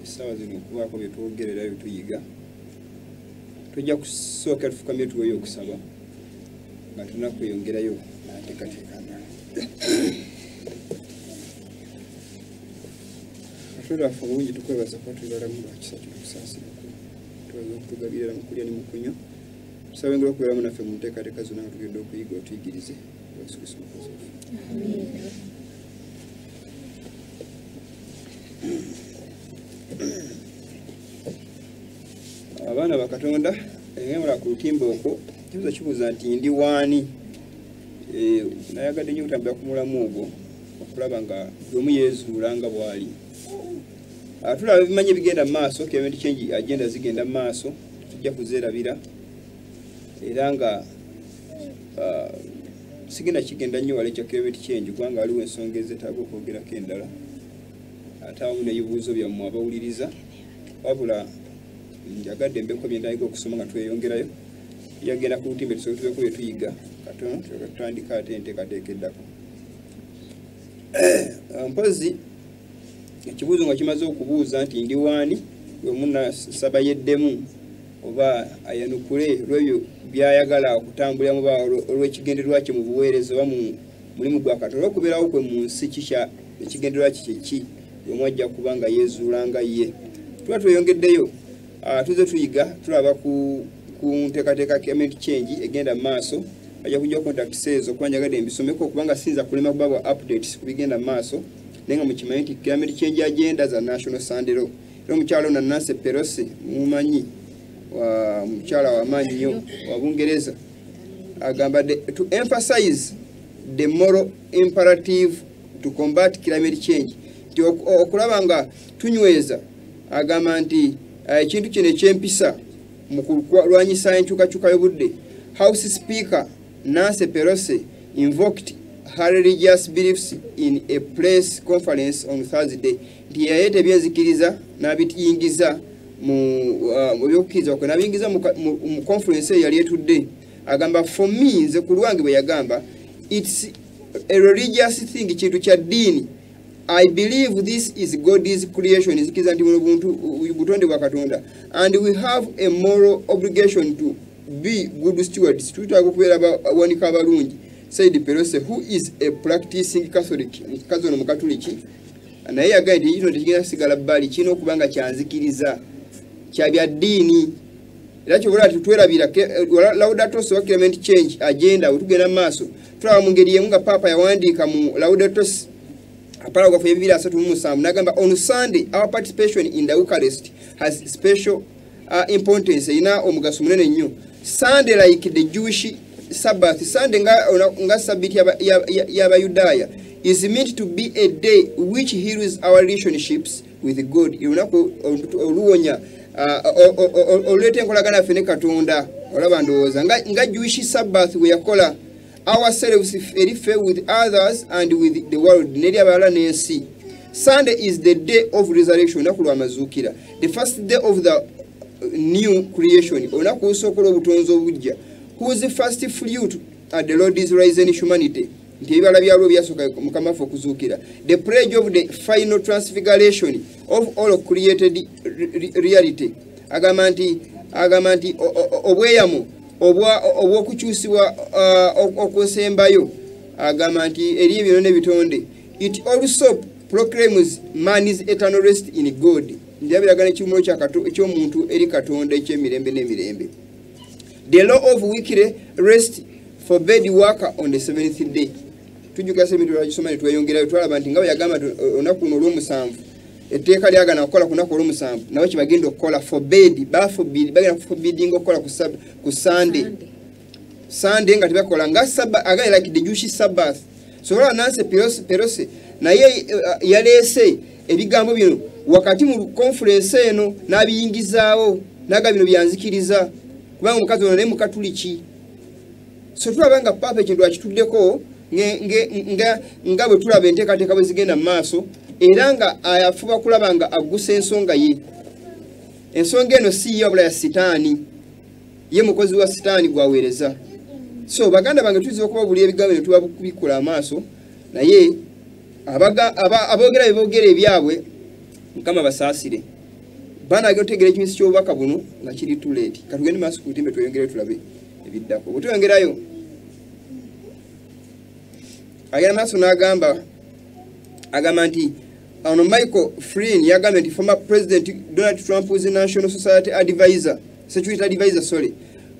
essaawa zino okubaako bye twogerera bye tuyiga tujja kusooka tufukamye tuweyo okusaba nga tulina kweyongerayo n'ateekateeka ndala Katonda waffe obulungi tukwebaza kuba tuli balamu lwa kisa kino kusaasirako tubaza okutugabirira mu kulya ne mu kunywa tusaba engeri okubeeramu naffe mu nteekateeka zonna nga tugenda okuyiga otuyigirize Yesu Kristo mukozi waffe abaana ba Katonda engenda ku lutimba okwo kibuuzo kibuuza nti ndi waani nayagadde nnyo okutambula ku mulamu ogwo okulaba nga bwemu yeezuula nga bw'ali tulaba ebimanyi ebigenda mu maaso climate change agenda zigenda mu maaso tujja kuzeerabira era nga sigenda kigenda nnyo wala ekya climate change kubanga waliwo ensonga ezeetaaga okwogerako endala ate awamu n'ebibuuzo byammwe abawuliriza wabula njagadde mbeko byendayiga okusoma nga tweyongerayo yagenda ku lutimbe tusobola tubeeko bye tuyiga katono tutandika ate enteekateeka eddako mpozi ekibuuzo nga kimaze okubuuza nti ndi waani bwe munasaba yeddemu oba ayanukule olw'ebyo byayagala okutambulira mu olw'ekigendererwa kye mu buweereza oba mu mulimu gwa Katonda okubeerawo kwe mu nsi kikya ekigendererwa kiki omwajja kuba nga yeezuula nga ye tuba tweyongeddeyo tuze tuyiga tulaba ku nteekateeka climate change egenda mu maaso ajja kujja contact ezo kuba njagadde mbisomeko kubanga sinza kulema kuba bwa updates ku bigenda mu maaso naye nga mukimanyi nti climate change agenda za National Sunday Law era omukyalo Nancy Pelosi mumanyi mukyala w'amaanyi nnyo wa Bungereza agamba to emphasize the moral imperative to combat climate change nti okulaba nga tunyweza agamba nti ekintu kino ekyempisa mu kulwanyisa enkyukakyuka y'obudde House Speaker Nancy Pelosi invoked her religious beliefs in a press conference on Thursday nti yayeta ebyenzikiriza n'abiyingiza mu by'okukkiriza kwe n'abiyingiza mu conference yali etudde agamba for me nze ku lwange bwe yagamba it's a religious thing kintu kya ddiini I believe this is God's creation nzikiriza nti buntu butonde bwa Katonda and we have a moral obligation to be good stewards tutaaga okubeera abawanika abalungi said Pelosi who is a practicing Catholic mukazi ono mukatuliki naye yagambye nti kino tekigenda kusigala bbali kino okubanga kyanzikiriza kya bya ddiini era kyobola tutwerabira Laudato Si wa climate change agenda wetugenda mu maaso tulaba mu ngeri yemu nga Papa yawandiika mu Laudato Si paragraph ya 237 nagamba on Sunday our participation in the Eucharist has special importance ina omugaso munene nnyo Sunday like the Jewish Sabbath Sunday nga sabiti y'Abayudaaya is meant to be a day which heals our relationships with God ilunako oluwonya oluleta enkolagana ffe ne Katonda olaba ndowooza nga Jewish Sabbath we yakola ourselves with others and with the world neri abalala n'ensi Sunday is the day of resurrection olunaku lw'amazuukira the first day of the new creation olunaku olusooka olw'obutonzi obujja whose first fruit at the Lord is risen humanity nti ebibala byalwo byasooka mukama waffe okuzuukira the pledge of the final transfiguration of all created reality agamba nti obweyamo obw'okukyusibwa okwesembayo agamba nti eri ebino n'ebitonde it also proclaims man's eternal rest in God ndabiraga n'ekiwumulo ky'omuntu eri Katonda eky'emirembe n'emirembe the law of weekly rest forbade work on the seventh day tujuka seminti lwagisoma ne tweyongerayo twalaba nti nga bwe yagamba olunaku luno olw'omusanvu etteeka lyagana okukola ku lunaku olw'omusanvu nabo kye bagenda okukola bagenda forbidding okukola ku Sunday nga tebakola nga again like the Jewish Sabbath so wala Nancy Pelosi naye yaleese ebigambo bino wakati mu conference eno n'abiyingizaawo naga bino byanzikiriza kubanga omukazi ono naye mukatuliki so tulaba nga Papa ekintu akituddeko nga bwe tulaba enteekateeka bwe zigenda mu maaso era nga ayafuba kulaba nga aggusa ensonga ye ensonga eno si ye wabula ya sitaani ye mukozi wa sitaani gwaweereza so baganda bange tuziba okuba buli ebigambo ne tuba kubikula amaaso naye aboogera ebyabwe Mukama basaasire bana agotegera ekintu ky'obubaka buno nga kiri too late katugende maaso ku butimbe tweyongere tulabe ebiddako bwe tweyongerayo agenda maaso n'agamba nti ono Michael Flynn yagambye nti former President Donald Trump's National Society Security Advisor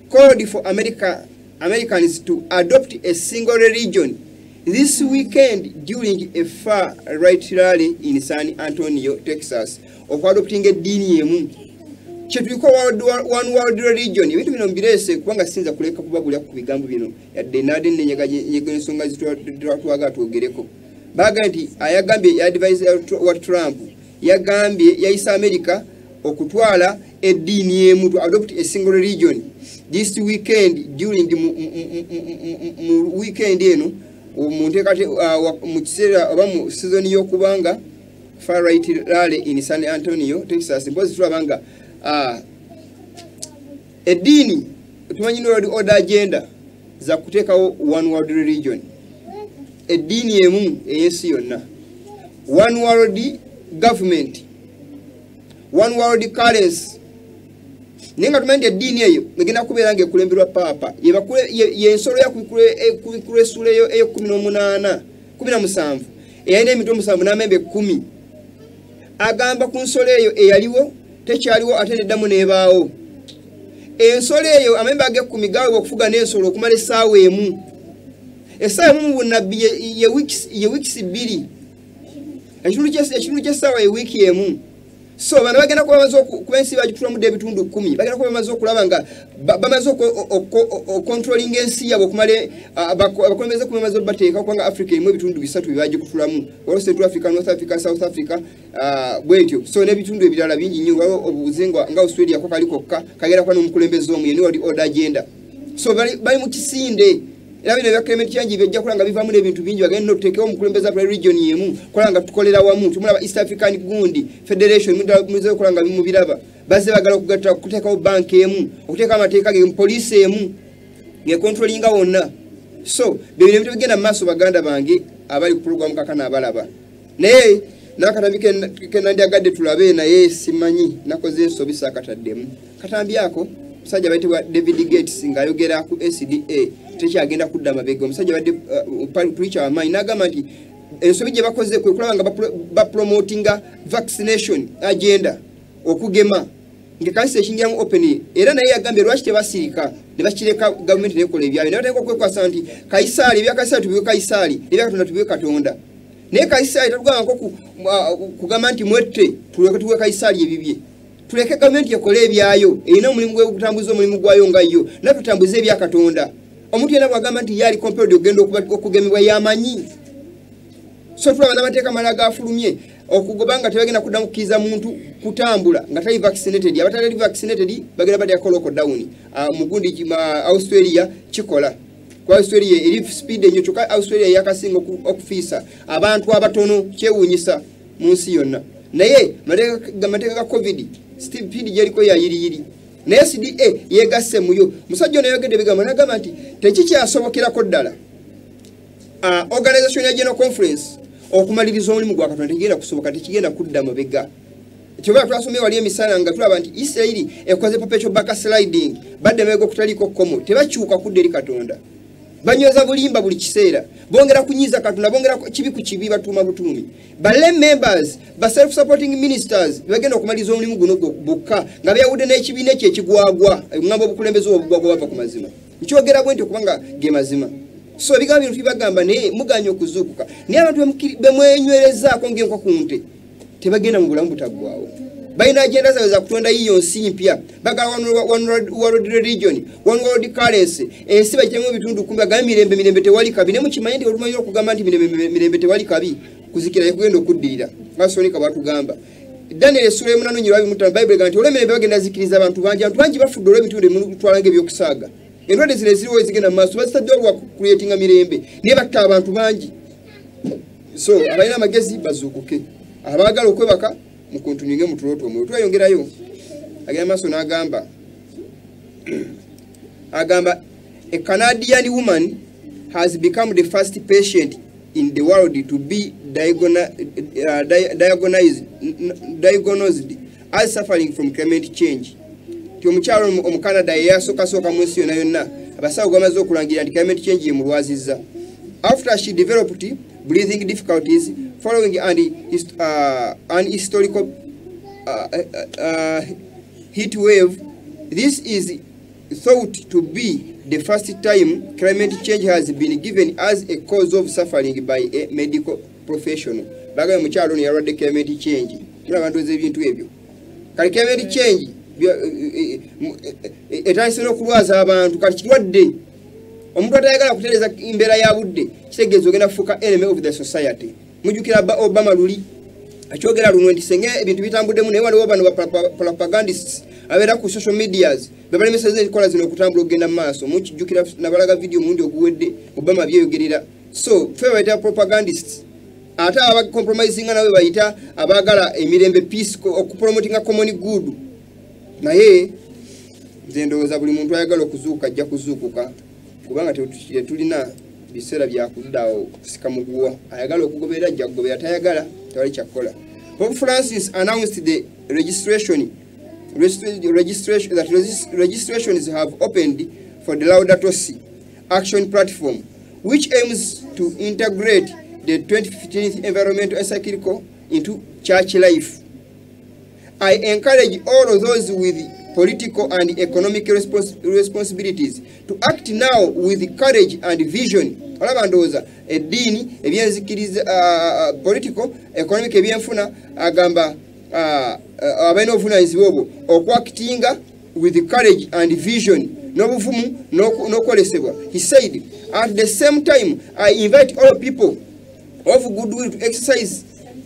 called for Americans to adopt a single religion this weekend during a far-right rally in San Antonio, Texas, of adopting a dini chetuliko one world religion ebintu bino mbirese kubanga sinza kuleka kubabulya ku bigambo bino yadde nade nyega ensonga zitwatwaga twogereko baga nti ayagambye advice wa Trump yagambye yaisa America okutwala edini emu to adopt a single religion this weekend during the weekend eno omuntu kati mu kiseera oba mu season y'okubanga far right rally in San Antonio, Texas mpozi tulabanga edini tumanyi world order agenda za kuteekawo one world religion edini emu ey'ensi yonna one world government one world currency nenga tumanyi edini eyo egenda kubeera nga ekulemberwa papa yensolo yakubikula essula eyo 17 eyalina emitwe 7 n'amembe 10 agamba ku nsolo eyo eyaliwo tekyaliwo ate neddamu n'ebaawo ensolo eyo amembe age 10 gawe okufuga n'ensolo okumala essaawa emu mu bunnabbi ye weeks 2 ekitundu ky'essaawa ye wiiki emu so bano bagenda kuba bamaze kuba ensi bagitulamu ebitundu 10 bagenda kuba bamaze okulaba nga bamaze controlling ensi yabo okumale abakulembeze kuba bamaze bateeka kubanga Africa erimu ebitundu 3 bibagikutulamu waliwo Central Africa, North Africa, South Africa bwetyo so n'ebitundu ebirala bingi nnyo waliwo obuzingwa nga Australia ko kali kokka kagenda kuba n'omukulembeze omu yeni world order agenda so bali mu kisinde era bino bya Clement Kyanji bijja kulanga bivaamu n'ebintu bingi bagenda n'otuteekewo omukulembeze wa region yemu kulanga tukolera wamu tumulaba East African Gundi Federation muze kulanga mu biraba baze bagala okugatta kuteekawo bank emu okuteeka amateeka ge police emu ge controlling wonna so bino bintu bigenda mu maaso baganda bange abali ku program kakana abalaba naye nakatambike kenandyagadde tulabe naye simanyi nakoze ensobisa akataddemu katambi ako musajja bayitibwa David Gates ng'ayogera ku SDA tekyagenda kudda mabega omusajja badde preacher amaanyi n'agamba nti ensobi gye bakoze kwe kulaba nga bapromotinga vaccination agenda okugema ng'ekanisa ekingiramu open era naye yagambye lwaki tebasirika ne bakireka gavumenti nekola ebyayo naye batandika okwekwasa nti Kaisaali ebya Kaisaali tubiwe Kaisaali ebya Katonda tubiwe Katonda naye Kaisaali tatugamba nko kugamba nti mwette tuwe Kaisaali ebibye tuleke gavumenti ekole ebyayo erina omulimu gw'okutambuza omulimu gwayo nga yo natutambuze ebya Katonda omuntu yena bwagamba nti yali compelled ogenda okugemebwa yamanyi so tulaba n'amateeka mala gafulumye okugobanga tebagenda kuddamu kukkiriza muntu kutambula nga tali vaccinated abatali vaccinated bagenda badya lockdown mu gundi Australia kikola kwa Australia eri speed enyo kyokka Australia yakasinga okufiisa abantu abatono kyewuunyisa mu nsi yonna naye amateeka ga covid speed jeriko yayiriyiri naye SDA yegasse muyo musajja ono yogedde bigambo n'agamba nti tekikyasobokerako ddala Organization ya General Conference okumaliriza omulimu gwa Katonda tegenda kusoboka tekigenda kudda mabega kyoba twasomye wali emisana nga tulaba nti Israeli ekoze perpetual backsliding badde mego kutaliko komo tebakyuka kudda eri Katonda banyoza bulimba buli kiseera bongera kunyiza Katonda bongera kibi ku kibi batuma butumi bale members ba self supporting ministers bagenda okumaliza omulimu guno bokka nga byawudde n'ekibiina kye kigwagwa ngamba obukulembeze obugwagwa bava ku mazima nkyogera bwenti okubanga ge mazima so bigambo bino tubagamba naye muganya okuzuukuka naye abantu bemwenywerezaako ng'enkwa ku nte tebagenda mu bulamu butaggwaawo balina agenda zaabwe za kutonda yiyo nsi mpya bagala one world religion one world currency ensi bagitemu ebitundu 10 bagamba mirembe tewali kabi ne mukimanyi nti olumanyi okugamba nti mirembe tewali kabi kuzikira ekugenda okuddirira nga Sonika bwatugamba Daniel essula y'omunano nyirwabi mu Bible ganti olemirembe bagenda zikiriza abantu bangi bafudde olw'ebitundu emutwalanga ebyokusaaga endwadde zino eziriwo ezigenda mu maaso bazitadde olwa kuleetinga mirembe naye batta abantu bangi so abalina amagezi bazuukuke abaagala okwebaka mukuntunyinge mutuloto omwe twayongerayo agenda maaso n'agamba a Canadian woman has become the first patient in the world to be diagnosed as suffering from climate change. Omukyalo omu Canada yasooka mu nsi yonna yonna abasawo bamaze okulangira nti climate change yemulwazizza. After she developed breathing difficulties following an historical heat wave, this is thought to be the first time climate change has been given as a cause of suffering by a medical professional. Baga omukyalo ne yalwadde climate change. Abantu ebintu ebyo. Kali climate change etandise n'okulwaza abantu kati kirwadde. Omuntu atayagala kutereeza embeera ya budde kitegeeza ogenda kufuuka enemy of the society. Mujjukira Obama luli akyogera luno nti singa ebintu bitambuddemu naye waliwo bano propagandists abeera ku social medias bebalemeseza enkola zino okutambula okugenda mu maaso. Mukijjukira nabalaga video mulundi oguwedde Obama byeyogerera. So ffe bayita propagandists ate abacompromisinga nawe bayita abaagala emirembe peace okupromotinga common good. Naye nze ndowooza buli muntu ayagala okuzuuka ajja kuzuukuka kubanga tulina biseera byakuddaawo kusika muguwa. Ayagala okugoberera ajja kugobera, tayagala tewali kyakkola. Pope Francis announced the registrations have opened for the Laudato Si action platform, which aims to integrate the 2015 environmental encyclical into church life. I encourage all of those with political and economic responsibilities to act now with courage and vision. Olabandoza edini ebyenzikiriza political economic ebyenfuna agamba abaina obuvunaanyizibwa obwo okwactinga with courage and vision n'obuvumu n'okwolesebwa. He said, at the same time, I invite all people of goodwill to exercise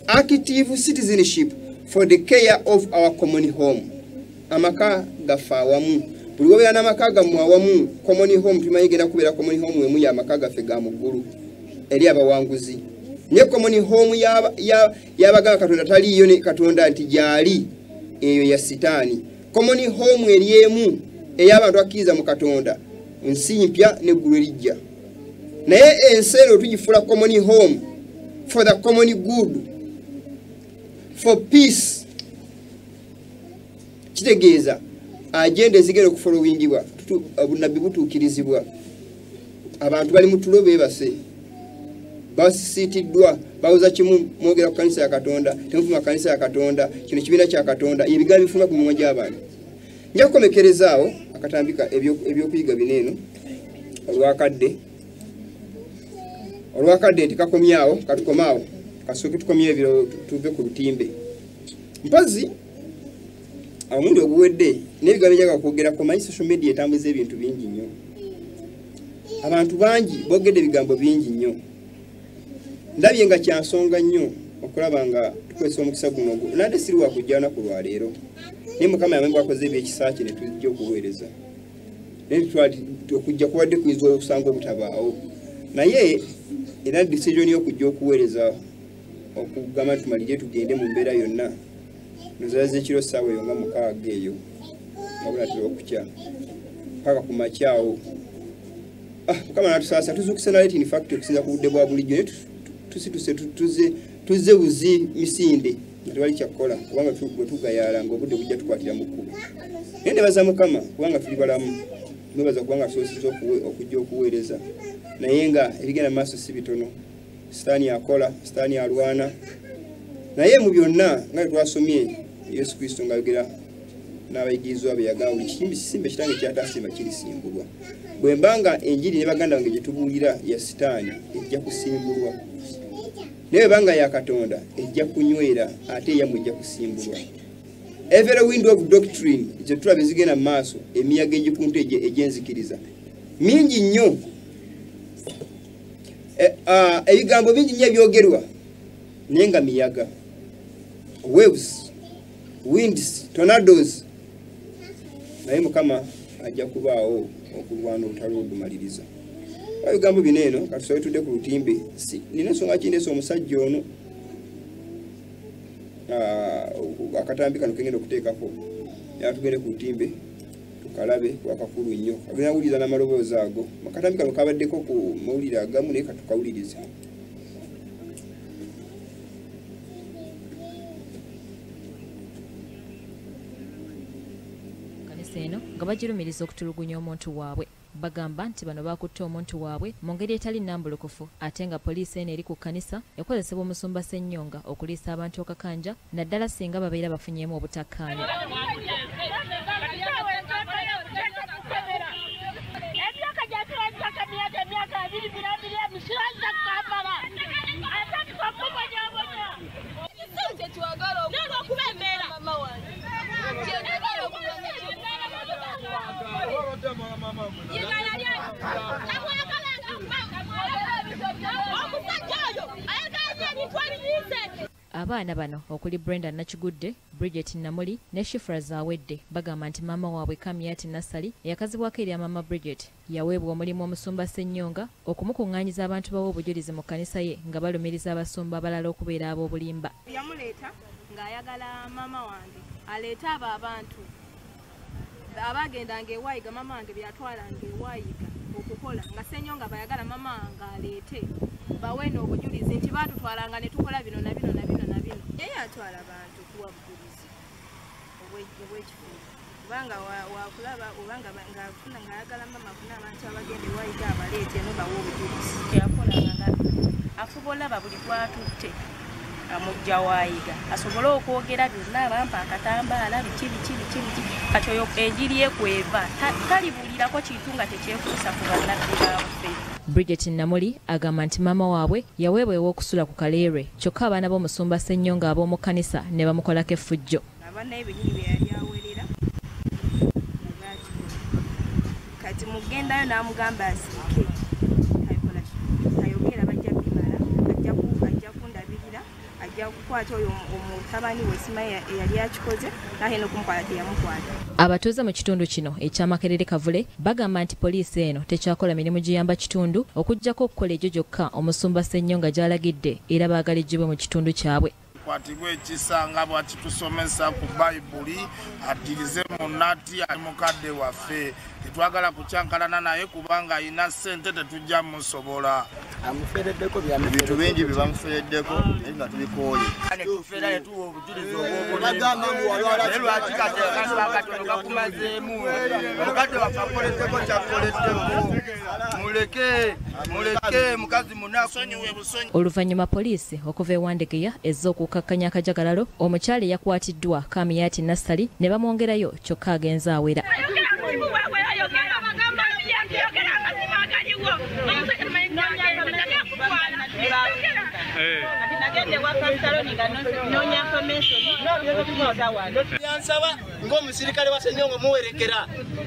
active citizenship for the care of our common home. Amaka gafa awamu. Buli wobeera n'amaka gammwe awamu, common home tumanyi genda kubeera common home emu ya amaka gaffe ga mu ggulu eri abawanguzi. Ne common home y'abaganga Katonda taliiyo ne Katonda nti gyali eyo ya sitaani. Common home eri emu ey'abantu akkiriza mu Katonda, nsi mpya n'eggulu erijja. Naye ensi eno tugifuula common home for the common good, for peace. Kitegeeza agenda ezigenda okufolowingibwa obunabbi butuukirizibwa. Abantu bali mu tulo beebase basisiitiddwa bawuza kimu mwogera ku kanisa ya Katonda temufuma kanisa ya Katonda kino kibiina kya Katonda ebigambo bifuna ku mimwa gy'abantu. Nja kukomekerezaawo akatambika ebyokuyiga bineeno olwakadde nti kakomyawo katukomaawo kasooke tukomye ebiro tuve ku lutimbe. Mpazi omundi oguwedde n'ebigambo ebyaga kwogerako manyi social media etambuza ebintu bingi nnyo. Abantu bangi boogedde ebigambo bingi nnyo. Ndabye nga kyansonga nnyo okulaba nga tukozesa omukisa guno nate siri wakujja olunaku lwa leero. Naye Mukama yamwe bwakoze ebyekisaaki ne tujja okuweereza. Naye okujja kuwadde kuyinza okusanga obutabaawo. Naye era decision y'okujja okuweereza okugamba tumalire tugende mu mbeera yonna. Nzalaze ekiro ssaawa eyo nga 6 eyo wabula tuli okukya paka ku makyawo. Mukama natusaasa tuzuukise naleeti in fact okusinza ku budde bwa bulijjo naye tuzze buzi misinde nga tewali kyakkola kubanga bwe tugayaala ng'obudde bujja tukwatira mu kkubo. Naye nebaza Mukama kubanga tuli balamu, nebaza kubanga tusobozesa okujja okuweereza naye nga ebigenda mu maaso si bitono. Sitaani akola, sitaani alwana. Naye mu byonna nga twasomye Yesu Kristo ng'ayogera n'abayigirizwa be yagamba buli kisimbe kitange kyataasiima kirisimbulwa. Bwe mbanga enjiri ne baganda bange gye tubuulira ya sitaani ejja kusimbulwa. Naye banga ya Katonda ejja kunywera ate eyammwe ejja kusimbulwa. Every wind of doctrine gye tulaba ezigenda mu maaso emiyaga egikunta egyenzikiriza mingi nnyo. Ebigambo bingi nnyo ebyogerwa naye nga miyaga, waves, winds, tornadoes. Naye Mukama ajja kubaawo okulwana olutalo olumaliriza. Ebigambo bineeno katusobe tudde ku lutimbe. Nina ensonga kindeesa omusajja ono akatambi kano kengenda okuteekako era tugende ku lutimbe tukalabe wakakulu nnyo. Agenda awuliriza n'amaloboozi ago. Akatambi kano kabaddeko ku mawulire agamu naye katukawulirize. poliisi eno nga bagirumiriza okutulugunya omuntu waabwe. Bagamba nti bano bakutte omuntu waabwe mu ngeri etali nnambulukufu ate nga poliisi eno eri ku kkanisa ekozesebwa omusumba Ssennyonga okuliisa abantu okakanja naddala singa babeera bafunyeemu obutakkaanya. Abaana bano okuli Brenda Nakigudde, Bridget Namuli ne Shifra Zawedde bagamba nti maama waabwe Kamyati Nassali eyakazibwako eri mama Bridget yaweebwa omulimu omusumba Ssennyonga okumukuŋŋaanyiza abantu bawe obujulizi mu kkanisa ye nga balumiriza abasumba abalala okubeera ab'obulimba. Yamuleeta ng'ayagala maama wange aleeta abo abantu abagendanga ewayiga maama wange byatwalanga ewayiga okukola nga Ssennyonga bayagala maama wange aleete bawe n'obujulizi nti baatutwalanga ne tukola bino na bino na bino na bino. Yeye atwala abantu kuwa bujulizi obw'ekifuba kubanga wakulaba obanga ng'afuna ng'ayagala maama afuna abantu abagenda ewayiga abaleete no bawe obujulizi. Yakolanga afubola buli gwatutte amujja wayiga asobole okwogera byonna abampa akatambaala biki kati oyo enjiri ekweva talibulirako kintu nga tekyekuusa ku bannabbi baffe. Bridget Namuli agamba nti maama waabwe yaweebwa ew'okusula ku Kaleerwe kyokka abaana b'omusumba Ssennyonga ab'omu kkanisa ne bamukolako effujjo. Abaana ebinini bye yali awerera kati mugendayo n'amugamba asiike ayogera bajja bimala ajja kundabirira ajja kukwata oyo omutabani we Simaye eyali akikoze naye n'okumukwata teyamukwata. Abatuuze mu kitundu kino ekya Makerere Kavule bagamba nti poliisi eno tekyakola mirimu giyamba kitundu okuggyako okukola egyo gyokka omusumba Ssennyonga gy'alagidde era baagala eggyibwe mu kitundu kyabwe. Kwatibwe ekisa nga bwakitusomesa ku Bayibuli addirize munnati ali mukadde waffe tetwagala kucyankalana naye kubanga ayina ssente tetujja musobola. Amufereddeko bintu bingi bye bamufereddeko naye nga tubikooye. Netufera ne tuwa obujulizi obw'obulamu lwaki katono gakumazeemu omukadde waffe akoleddeko kyakoleddeko muleke mukazi munaku. Oluvannyuma poliisi okuva ewandegeya ezza okukakkanya akajagalalo omukyala eyakwatiddwa Kamyati Nassali ne bamwongerayo kyokka agenza awera. Yansaba ng'omusirikale wa Ssennyonga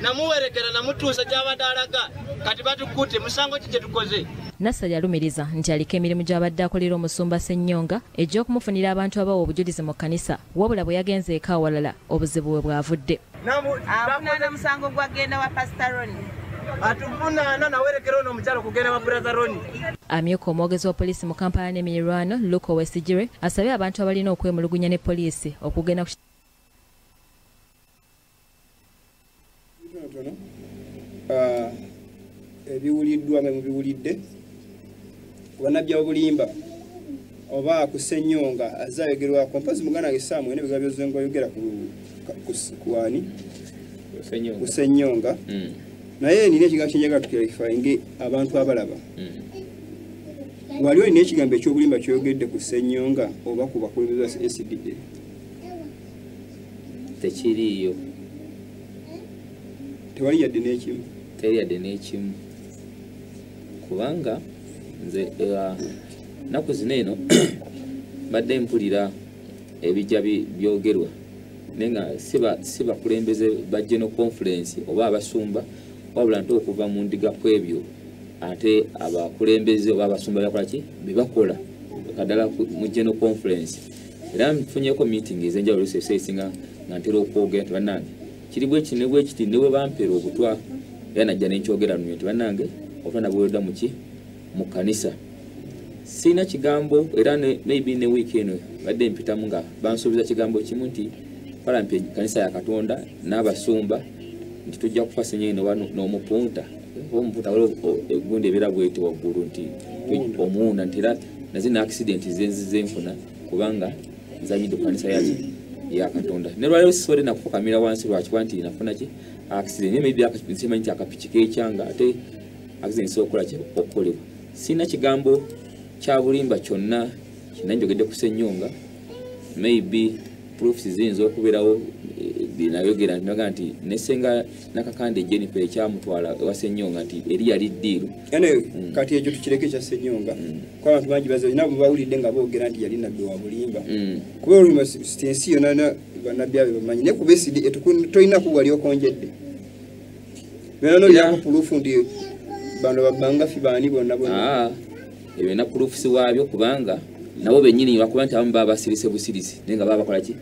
namuwerekera namutuusa gy'abadde alaga kati batukutte musango ki gye tukoze. Nassali alumiriza nti aliko emirimu gy'abadde akolera omusumba Ssennyonga egy'okumufunira abantu abawa obujulizi mu kkanisa wabula bwe yagenze eka awalala obuzibu bwe bwavudde. Avunaana musango gwagenda wa Pastoroni. Atuvunaana nawerekera ono omukyalo kugenda wa Brazaroni. Amyuka omwogezi wa poliisi mu Kampala n'Emiriraano Luke Owesigire asabye abantu abalina okwemulugunya ne poliisi okugenda ku ebiwuliddwa nga mubiwulidde bannabyabulimba oba ku Ssennyonga azze ayogerwako mpozi muganda wange Saamu ene bigambo by'ozengo ayogera ku Ssennyonga naye nina ekigambo kyenjagala tukiraifainge abantu abalaba. Waliwo nina ekigambo ekyobulimba kyogedde ku Ssennyonga oba ku bakulembeze ba SDA? Tekiriiyo. Tewali yadde n'ekimu? Teri yadde n'ekimu kubanga nze naku zino eno badde mpulira ebijja byogerwa naye nga si bakulembeze ba General Conference oba abasumba wabula nti okuva mu ndiga ku ebyo ate abakulembeze oba abasumba bakola ki bebakola kaddala mu General Conference. Era nfunyeko meeting ez'enjawulo esinga nga ntera okwogera nti bannange kiri bwe kiti ne bwe bampeera obutwa era najja nenkyogera nyo nti bannange obutwa bwedda mu kkanisa sina kigambo era maybe ne week eno badde mpitamu nga bansuubiza kigambo kimu nti palampi ekkanisa ya Katonda n'abasumba nti tujja kufa Ssennyonga n'omupunta omupunta egundi ebeera bwete waggulu nti omuwunda nti era nazina accident zenfuna kubanga nzanyidde ku kkanisa yaki ya Katonda ne lwaliro sisole nakufukamira wansi lwakikuba nti nafuna ki accident ne maybe simanyi nti akapiki kekyanga ate accident sokola okukolebwa sina kigambo kya bulimba kyonna kinanjogedde ku Ssenyonga maybe proofs ziyinza okubeerawo binayogera nti nesenga nakakande Jennifer ekyamutwala ewa Ssenyonga nti eri yali ddiiru kati ekyo tukireke kya Ssenyonga kwa abantu bangi bazina bawulidde nga boogera nti yali nabbi wa bulimba kuba oluma sitensi yonna bannabbi abe bamanyi ne kuba esidi tolina kuwali okonjedde byonna nolyaku proof nti bano babbangafi baani bonna ebyo na proofs waabyo kubanga nabo bennyini bakuba nti abamu baba basirise busirisi naye nga baba bakola ki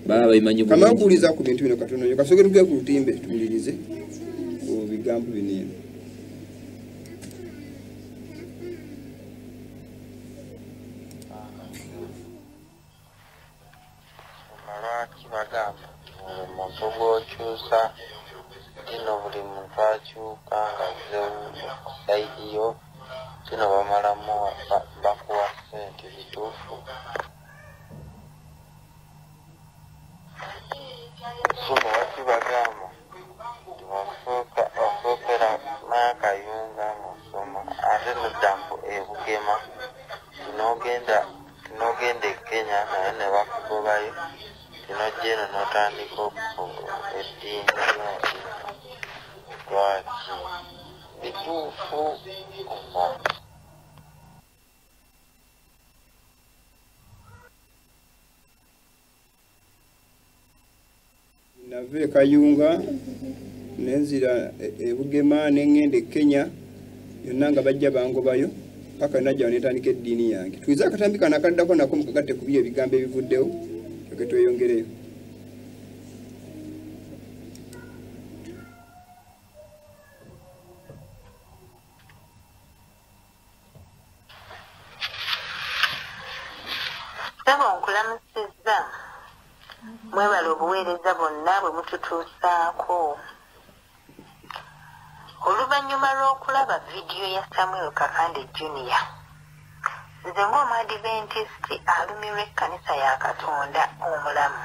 baba babimanyi bulungi kamakuuliza ku bintu bino katono nyo kasoke tugee ku lutimbe tuwulirize ku bigambo bino malwaki bagamba omuntu gw'okyusa kino buli muntu akyuka nga saidiyo kino bamalamu bakuwa ssente bituufu kino wakibagamba wasookera Kayunga musoma ate nodampu ebugema tinogenda e Kenya naye ne bakugobayo tinojja eno n'otandika eddiini lwaki bituufu oba nave Kayunga nenzira ebugema nengende Kenya yonna nga bajja bangobayo paka najja netandika eddiini yange tuiza akatambika nakaddako nako mukagatte kubiyo ebigambo ebivuddewo kyoke tweyongereyo saba nkulamusizza mwebala obuweereza bonna bwe mututuusaako oluvannyuma lw'okulaba vidiyo ya Samuel Kakande Junior nze ng'omuadventisiti alumirwa ekkanisa ya Katonda omulamu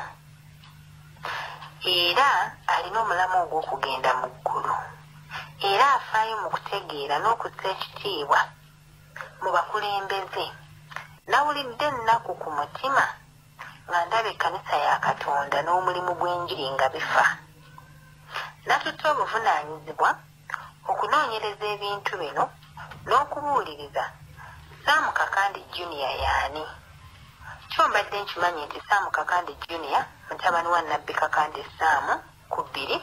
era alina omulamu ogw'okugenda mu ggulu era afaayo mu kutegeera n'okussa ekitiibwa mu bakulembeze nawulidde ennaku ku mutima nga ndaba ekkanisa ya Katonda n'omulimu gw'enjiri nga bifa natutte obuvunaanyizibwa okunoonyereza ebintu bino n'okubuuliriza Sam Kakande Junior yaani kyombadde nkimanyi nti Sam Kakande Junior mutabani wa Nabbi Kakande Sam ku 2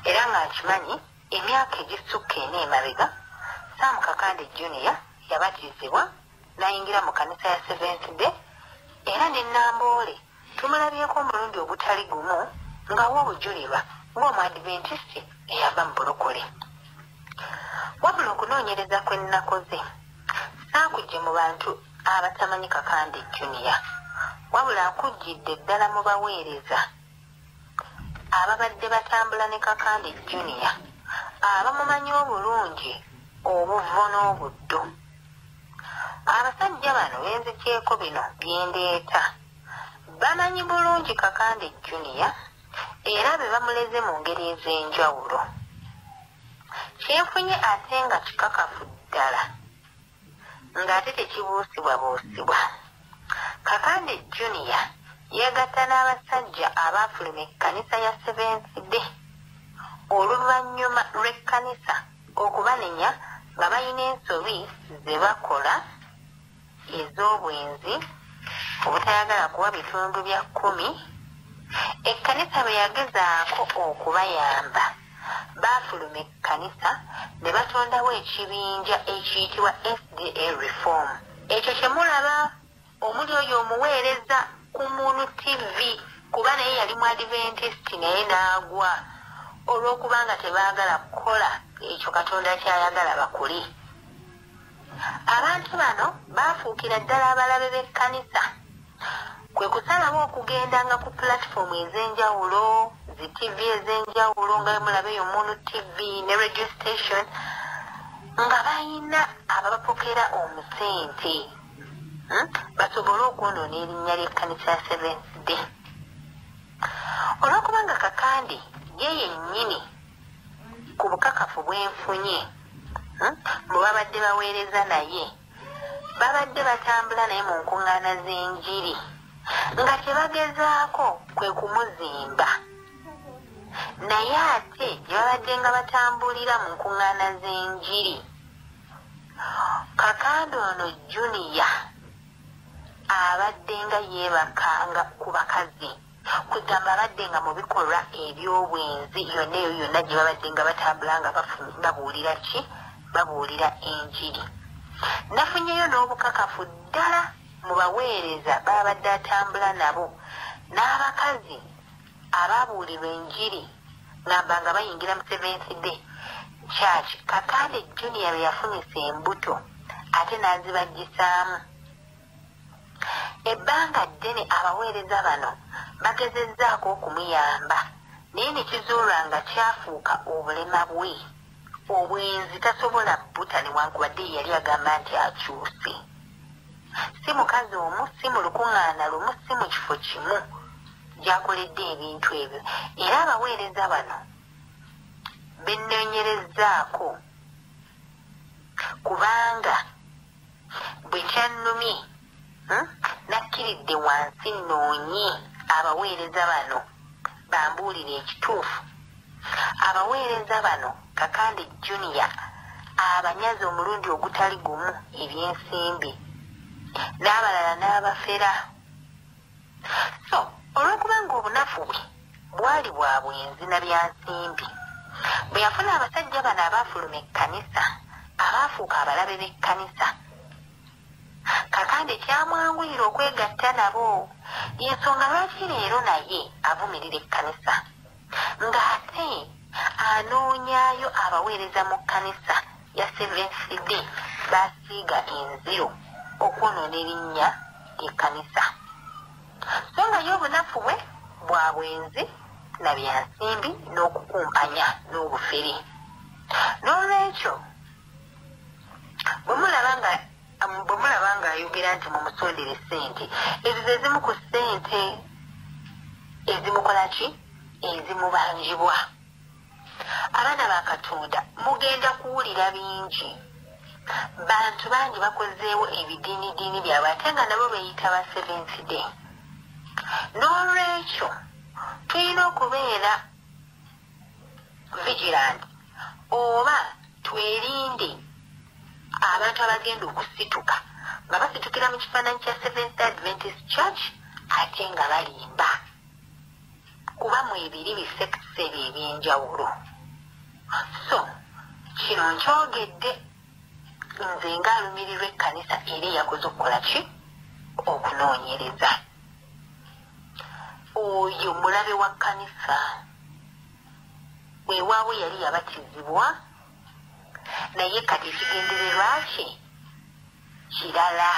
era nga nkimanyi emyaka egisukka ena emabega Sam Kakande Junior yabatizibwa n'ayingira mu kanisa ya Seventh Day era ne Namboole tumulabyeko omulundi ogutali gumu ng'awa obujulirwa ng'omuadventisiti eyava mu bulokole wabula okunoonyereza kwe nnakoze saakujje mu bantu abatamanyi Kakande Junior wabula nkujjidde ddala mu baweereza ababadde batambula ne Kakande Junior abamumanyi obulungi obuvo n'obuddo abasajja bano benzikyeko bino byendeeta bamanyi bulungi Kakande Junior era be bamuleze mu ngeri ez'enjawulo kyenfunye ate nga kikakafu ddala ng'ate tekibuusibwabuusibwa Kakande Junior yegatta n'abasajja abaafuluma ekkanisa ya Seventh Day oluvannyuma lw'ekkanisa okubanenya nga balina ensobi ze bakola ez'obwenzi obutayagala kuwa bitundu bya 10 ekkanisa bwe yagezaako okubayamba baafuluma ekkanisa ne batondawo ekibinja ekiyitibwa SDA Reform ekyo kye mulaba omuli oyo omuweereza ku Munu TV kuba naye yali mu Adventisiti naye n'agwa olw'okubanga tebaagala kukola ekyo Katonda kyayagala bakole abantu bano baafuukira ddala abalabe b'ekkanisa kwe kusalawo okugendanga ku pulatifomu ez'enjawulo zi TV ez'enjawulo nga mulabe eyo Munu TV ne radio station nga bayina ababapokera omusente basobole okwonoona erinnya ly'ekkanisa ya Seventh Day olwokubanga kakandi ye yennyini ku bukakafu bwenfunye bwe babadde baweereza naye babadde batambula naye mu nkuŋŋaana z'enjiri nga tebagezaako kwe kumuzimba naye ate gye babadde nga batambulira mu nkuŋŋaana z'enjiri kakandi ono juniya abadde nga yeebakanga ku bakazi kugamba abadde nga mu bikolwa eby'obwenzi yonna eyo yonna gye babadde nga batambula nga babuulira ki babuulira enjiri nafunyeyo n'obukakafu ddala mu baweereza babadde atambula nabo n'abakazi ababuulirwa enjiri ngamba nga bayingira mu Seventh Day Church kakande juniya bwe yafunisa embuto ate n'azibaggisaamu ebbanga ddene abaweereza bano bagezezzaako okumuyamba naye ne kizuulwa nga kyafuuka obulema bwe obwenzi tasobola bbuta newankubadde yali agamba nti akyuse si mukazi omu si mu lukuŋŋaana lumu si mu kifo kimu gyakoledde ebintu ebyo era abaweereza bano bennoonyerezzaako kubanga bwe kyannumye nakkiridde wansi nnoonye abaweereza bano bambuulire ekituufu abaweereza bano kakandi juniya abanyazi omulundi ogutali gumu ebyensimbi n'abalala n'abafera so olw'okubanga obunafu bwe bwali bwa bwenzi na byansimbi bwe yafuna abasajja bano abaafuluma ekkanisa abaafuuka abalabe b'ekkanisa kakande kyamwanguyira okwegatta nabo yensonga lwaki leero naye avumirira ekkanisa ng'ate anoonyaayo abaweereza mu kkanisa ya Seventh Day basiiga enziro okwonoona erinnya ekkanisa so nga ye obunafu bwe bwa bwenzi na byansimbi n'okukumpanya n'obufere n'olwekyo bwe mulaba ng'ayogera nti mumusondere ssente ezo ze zimu ku ssente ezimukola ki ezimubanjibwa abaana ba Katonda mugenda kuwulira bingi bantu bangi bakozeewo ebidiinidiini byabwe ate nga nabo beeyita ba Seventh Day n'olwekyo tulina okubeera vigilant oba twerinde abantu abagenda okusituka nga basitukira mu kifaananyi kya Seventh Day Adventist Church ate nga balimba kuba mu ebiri bisekiseri ebyenjawulo so kino nkyogedde nze ngaalumirirwa ekkanisa era eyakoze okukola ki okunoonyereza oyo mulabe wa kkanisa weewaawo yali yabatizibwa naye kati ekigendererwa kye kirala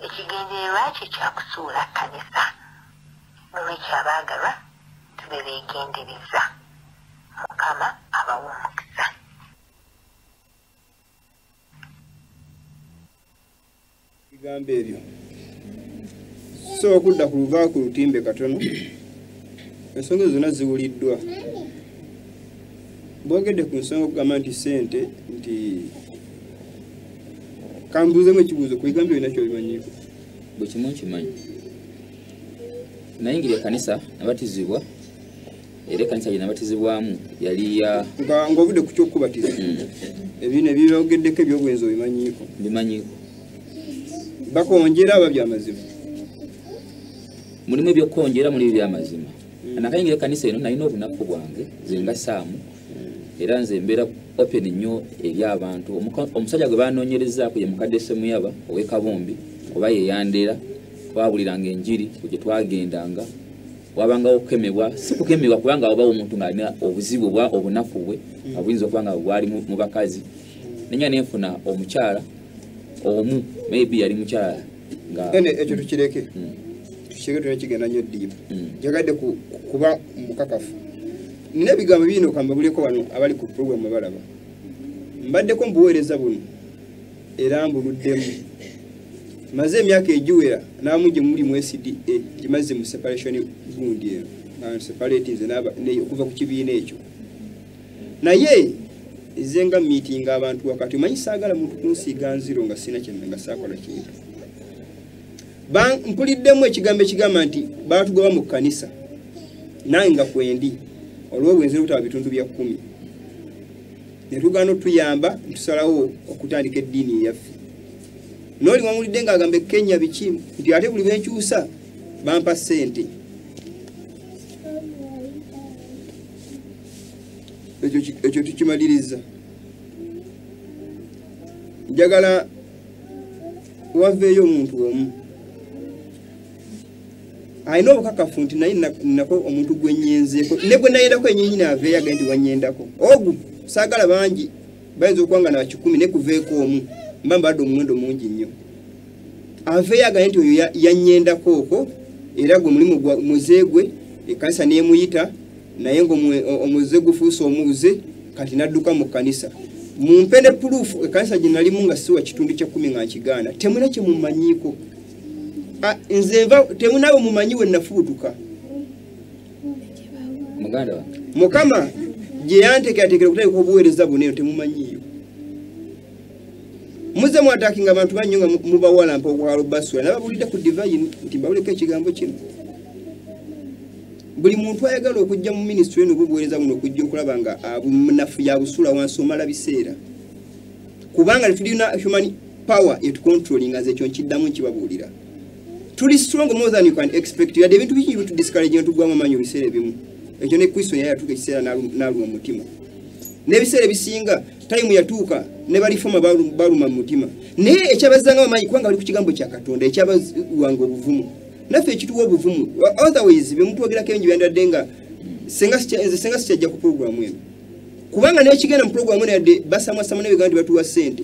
ekigendererwa kye kyakusuula kkanisa nolwekyo abaagalwa tube beegendereza mukama abawa omukisa bigambo ebyo so okudda ku luva ku lutimbe katono ensonga zonna ziwuliddwa bwogedde ku nsonga okugamba nti ssente nti kambuuzemu ekibuuzo ku bigambo byonna kyobimanyiko bwe kimu nkimanyi nayingira ekkanisa nabatizibwa era ekkanisa gye nabatizibwamu yali ya ng'ovudde ku kyokubatiza ebino ebibyogeddeko ebyobwenzi obimanyiiko bimanyiiko bakonjera aba byamazima mulimu ebyokwonjera mulimu ebyamazima nakayingira ekkanisa eno nalina obunafu bwange nze nga saamu era nze mbeera open nnyo eri abantu omusajja gwe banoonyerezaako ye mukadde Semuyaba ow'ekabumbi oba yeyandeera twabuliranga enjiri gye twagendanga wabangawo okukemebwa si kukemebwa kubanga wabawo omuntu ng'alina obuzibu bwa obunafu bwe abuyinza okuba nga bwali mu bakazi nenya nenfuna omukyala omu maybe yali mukyala nga ekyo tukireke tukireke kigenda nnyo ddiibu njagadde kuba mukakafu nina ebigambo bino kamba buleko wano abali ku programu balaba mbaddeko mu buweereza buno era mbuluddemu maze emyaka egiwera namuje muri mu SDA gimaze mu separation gundi na separate nze okuva ku kibiina ekyo naye izenga meeting abantu wakati manyi saagala muntu kunsiga nziro nga sina kyenna nga saakola kintu mpuliddemu ekigambo ekigamba nti baatugoba mu kkanisa nange nga kwendi olwo bwenze butaba bitundu bya 10 netugano tuyamba tusalawo okutandika eddiini yaffe noli wamulidde ng'agamba Kenya biki nti ate buli benkyusa bampa ssente ekyo tukimaliriza njagala waveeyo omuntu omu alina obukakafu nti naye nako omuntu gwenyenzeeko ne gwe nayendako ennyinyi aveeyo agende wanyendako ogu saagala bangi bayinza okuwanga na 10 ne kuveeko omu mba mbadde omuwendo mungi nnyo aveeyo agende nti oyo yanyendako okwo era gwe mulimu muzeegwe ekkanisa neemuyita naye ng'omuze gufuuse omuze kati nadduka mu kkanisa mumpe ne puluufu ekkanisa gye nalimu nga siwa kitundu kya 10 nga nkigaana temuna kye mumanyiiko nze nva temunaabo mumanyi we nafuutuka mukama gye yanteekerateekera okutandika obuweereza buneeno temumanyiiyo muze mwatakinga abantu bannyo nga mubawalampa okwalo basula nababulidde ku divine nti mbawuleko ekigambo kino buli muntu ayagala okujja mu ministry eno obuweereza buno okujja okulaba nga munafu yabusula wansi omala biseera kubanga tulina human power etucontrolling as ekyo nkiddamu nkibabuulira tuli strong more than you can expect yadde ebintu biki bitu discourage ntugwamu amanyi ebiseera ebimu ekyo ne Kristo yali atuuka ekiseera n'aluma mu mutima n'ebiseera ebisinga time yatuuka ne balifoma baluma mu mutima naye ekyabazanga bamanyi kubanga bali ku kigambo kya Katonda ekyabaziwanga obuvumu naffe ekituwa obuvumu otherwise bemutwogerako ebingi byandadde nga senga sikyajja ku programu eno kubanga n'ekigenda mu programu eno yadde basamwasama n'ebigambo nti batuwa ssente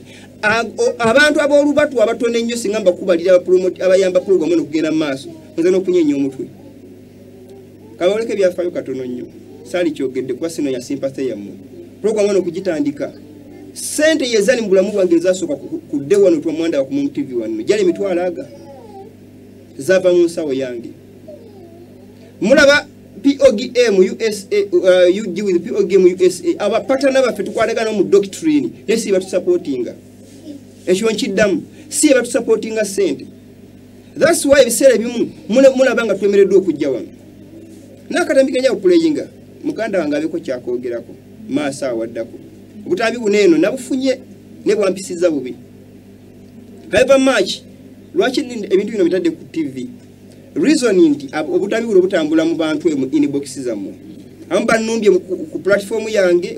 abantu ab'olubatu abatono ennyo singa mbakubalira abayamba programu eno okugenda mu maaso nze n'okunyenya omutwe kabaleka ebyafaayo katono nnyo saali kyogedde kuba sino ya sympathy yammwe programu eno okugitandika ssente yezali mu bulamu bwange ezasooka ku dde wano twamwanda ku mu TV wano gyali emitwalo aga zava mu nsawo yange mulaba POGM USA UG with POGM USA aba partner baffe tukwalagana mu doctrine nesi batu supportinga ekyo nkiddamu si batu supportinga sente that's why biseera bimu mulaba nga twemereddwa okujja wano nakatambika nyawo playinga mukanda wange abeko kyakoogerako maaso awaddako obutambi buneeno nabufunye ne bwampisiza bubi however much lwaki ebintu bino bitadde ku TV reasoning nti obutambi buno butambula mu bantu mu inbox zammwe abamu bannumbye ku platform yange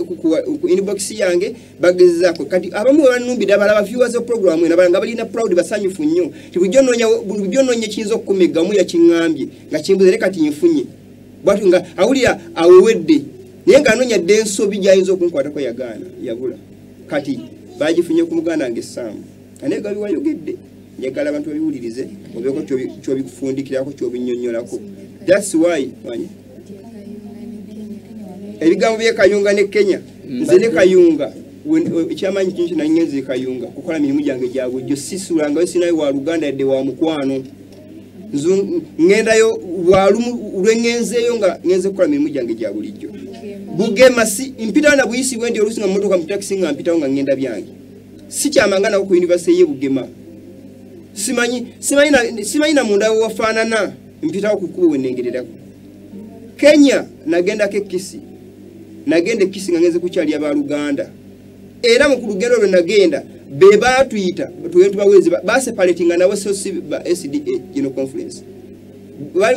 ku inbox yange bagezaako kati abamu bannumbye abalaba viewers of program eno nga balina proud basanyufu nnyo bulijjo nnoonya kiyinza okukumegamu yakiŋŋambye nga kimbuze reka tinfunye bwatu nga awulira awewedde naye nga anoonya dde ensobi gyayinza okunkwatako yagaana yabula kati bagifunye ku muganda wange Saamu ane gabi wayogedde njagala abantu babiwulirize obeeko kyobikufundikirako kyobinnyonnyolako that's why ebigambo byekayunga ne Kenya nze ne Kayunga ekyamanyi kintu nanyenze Kayunga kukola mirimu gyange gyabujjo sisulangayo sinayo wa Luganda yadde wa mukwano ngendayo lwalumu lwengenzeeyo nga ngenze kukola mirimu gyange gya bulijjo Bugema si mpitawo na buyisi bwendi oluusi nga mmotoka mu taxi nga mpitawo nga ngenda byange si kyamanga nako ku university ye Bugema simanyi na munda wafaanana mpitawo ku kkubo wenengererako Kenya nagenda Kisi nagende Kisi nga ngenze kukyali aba Luganda era mu kulugendo lwe nagenda be baatuyita tubawezi baseparatinga nawe sosi ba SDA General Conference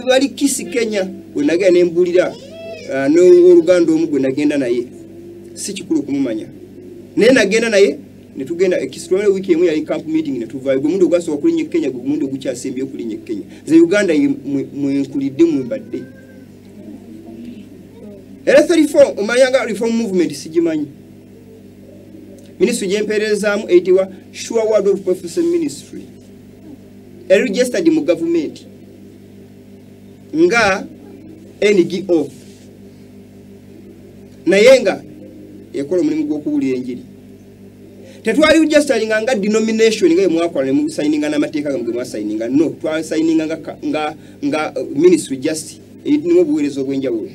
bali Kisi Kenya we nagenda nembulira n'oluganda omu gwe nagenda naye si kikulu kumumanya naye nagenda naye netugenda Kisitwale wiki emu yali camp meeting netuvaayo gwe mundu ogwasooka okulinnya Kenya gwe mundu ogukyasembye okulinnya Kenya ze Uganda mwenkulidde mwembadde era 34 omanyanga reform movement sigimanyi ministry gyempeerezaamu eyitibwa Sure Word of Prophecy Ministry registered mu government nga NGO naye nga ekola omulimu gw'okuwulira enjiri tetwali registaringa nga denomination nga mwakola ne mu signinga n'amateeka nga mwa signinga no twa signinga nga ministry just niwo buwerezo obwenjawulo.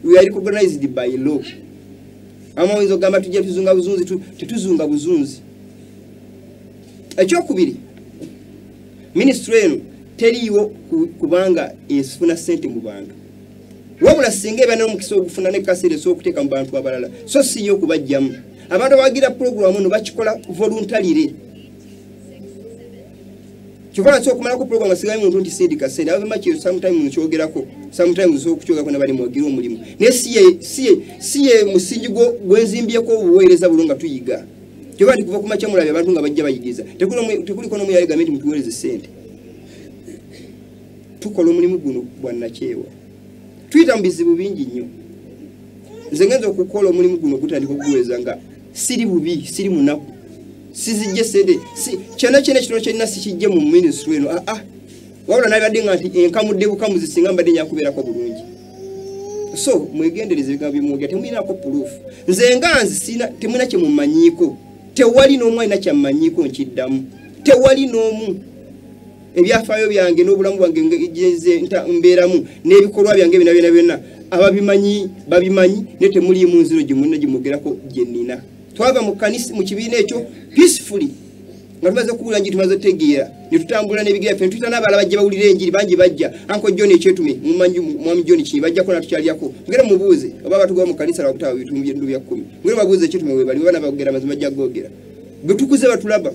We are recognized by law. Amawinzo gamba tujja tuzunga buzunzi tetuzunga buzunzi. Ekyokubiri ministry eno teriiwo kubanga esifuna sente mu bantu. Wabula singa ebana omukisa ogufuna ne kaseere sokuteeka mu bantu abalala so si yo kubajjamu. Abantu abagira program no bakikola voluntarily. Kifana so kumala ku program asigaye muntu nti sindi kasende ave machi sometimes nchogerako sometimes so kuchogerako nabali mwagira omulimu ne siye musingi go gwenzimbyeko obuweereza bulunga tuyiga kyoba ndi kuva ku macha mulabe abantu nga bajja bayigiza tekuli kono mu yalegamente mutuweereze sente tukola omulimu guno bwanna kyewa twita mbizibu bingi nnyo nze ngenza okukola omulimu guno gutandika okuweereza nga siri bubi siri munaku sizijje sede kyana kino kyalina sikijje mu ministry eno wabula nabadde nga nti enkamudde bukamuzi singa mbadde nyakubeerako bulungi so mwegendereze ebigambo byemwogera temulinako proof nze nganzi temulina kye mumanyiiko tewali n'omu alina kyammanyiiko nkiddamu tewali n'omu ebyafaayo byange n'obulamu bwange mbeeramu n'ebikolwa byange byonna ababimanyi babimanyi ne temuliimu nziro gye mulina gyemugerako gye nnina twava mu kanisa mu kibiina ekyo peacefully nga tumaze kuwulira nji tumaze tegeera ne tutambula n'ebigera ffe twita n'abala bajja bawulira enjiri bangi bajja anko John ekyetume mumanyi mwami John ki bajjako na tukyaliyako ngere mubuuze oba batugoba mu kanisa la kutawa bitundu bya 10 ngere babuuze ekyetume we bali bana bagera mazima bajja gogera betukuze batulaba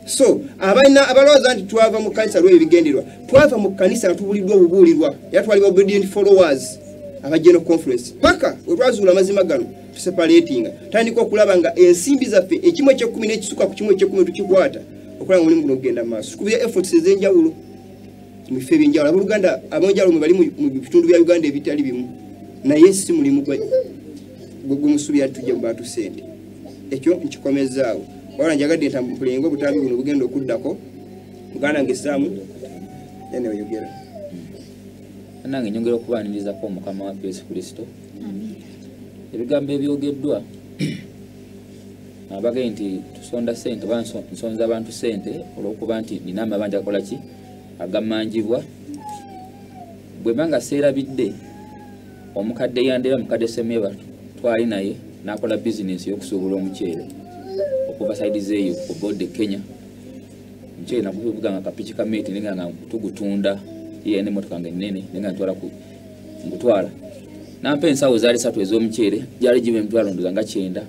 so abalowooza nti twava mu kanisa lwe bigenderwa twava mu kanisa natubuliddwa obubuulirwa yatwalibwa obedient followers aba general conference paka otwazuula amazima gano separating tandika okulaba nga ensimbi zaffe ekimu eky'ekumi n'ekisuka ku kimu eky'ekumi tukikwata okulaba nga mulimu guno ogenda maaso tukubira efforts ez'enjawulo mu bifo ebyenjawulo abooluganda ab'enjawulo bali mu bitundu bya Uganda ebitali bimu naye si mulimu gwemusuubira tujja mu bantu sente ekyo nkikomezaawo wabula njagadde ntambulenga obutambi buno bugenda okuddako muganda ng'essaamu ene oyogera nange nyongera okubaanirizako omukama wa Yesu Kristo ebigambo ebyogeddwa abagee nti tusonda sente nsonza abantu sente olw'okuba nti nina amabanja akola ki agamanjibwa bwe banga seerabidde omukadde yandera mukadde Semeba twali naye n'akola bizinesi y'okusuubula omuceere okuva saidi zeeyo ku Bode Kenya omuceere nakuvuga nga kapiki kameeti nenga nga tugutunda iye n'emmotoka nga ennene nenga ntwala ku ngutwala nampa ensawo zaali 3 ez'omuceere gyali giba emitwalo ndoza nga 9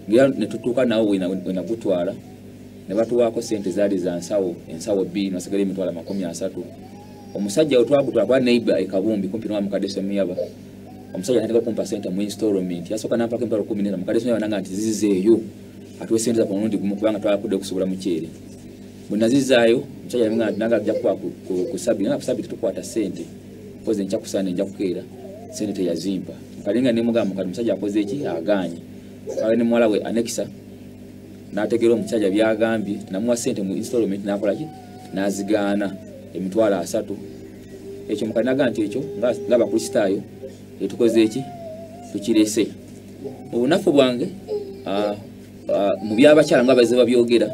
ngira ne tutuuka nawo wena gutwala ne batuwaako sente zaali za ensawo 2 nasigala emitwalo 30. omusajja otwagutwala kwa neighbor ekabumbi kumpi n'omukadde Semeba omusajja nateka kumpa sente mu installment yasooka nampako emitwalo 10 mukadde Semeba nanga nti zizeeyo atuwe sente za pamundi gumu kubanga twakudde okusobola muceere bwe nazizaayo omusajja nanga ajja kuba ku sabbi nanga ku sabbi tukwata sente poze nja kusana nja kukeera sente teyazimpa kalinga ne mugamba kati omusajja akoze eki aganye awe ne mwala we Anexa n'ategeera omusajja byagambye namuwa sente mu installment n'akola ki n'azigaana emitwalo 3 ekyo mukanaga nti ekyo ngaba kristaayo etukoze eki tukirese obunafu bwange mu byabakyala nga bazeba byogera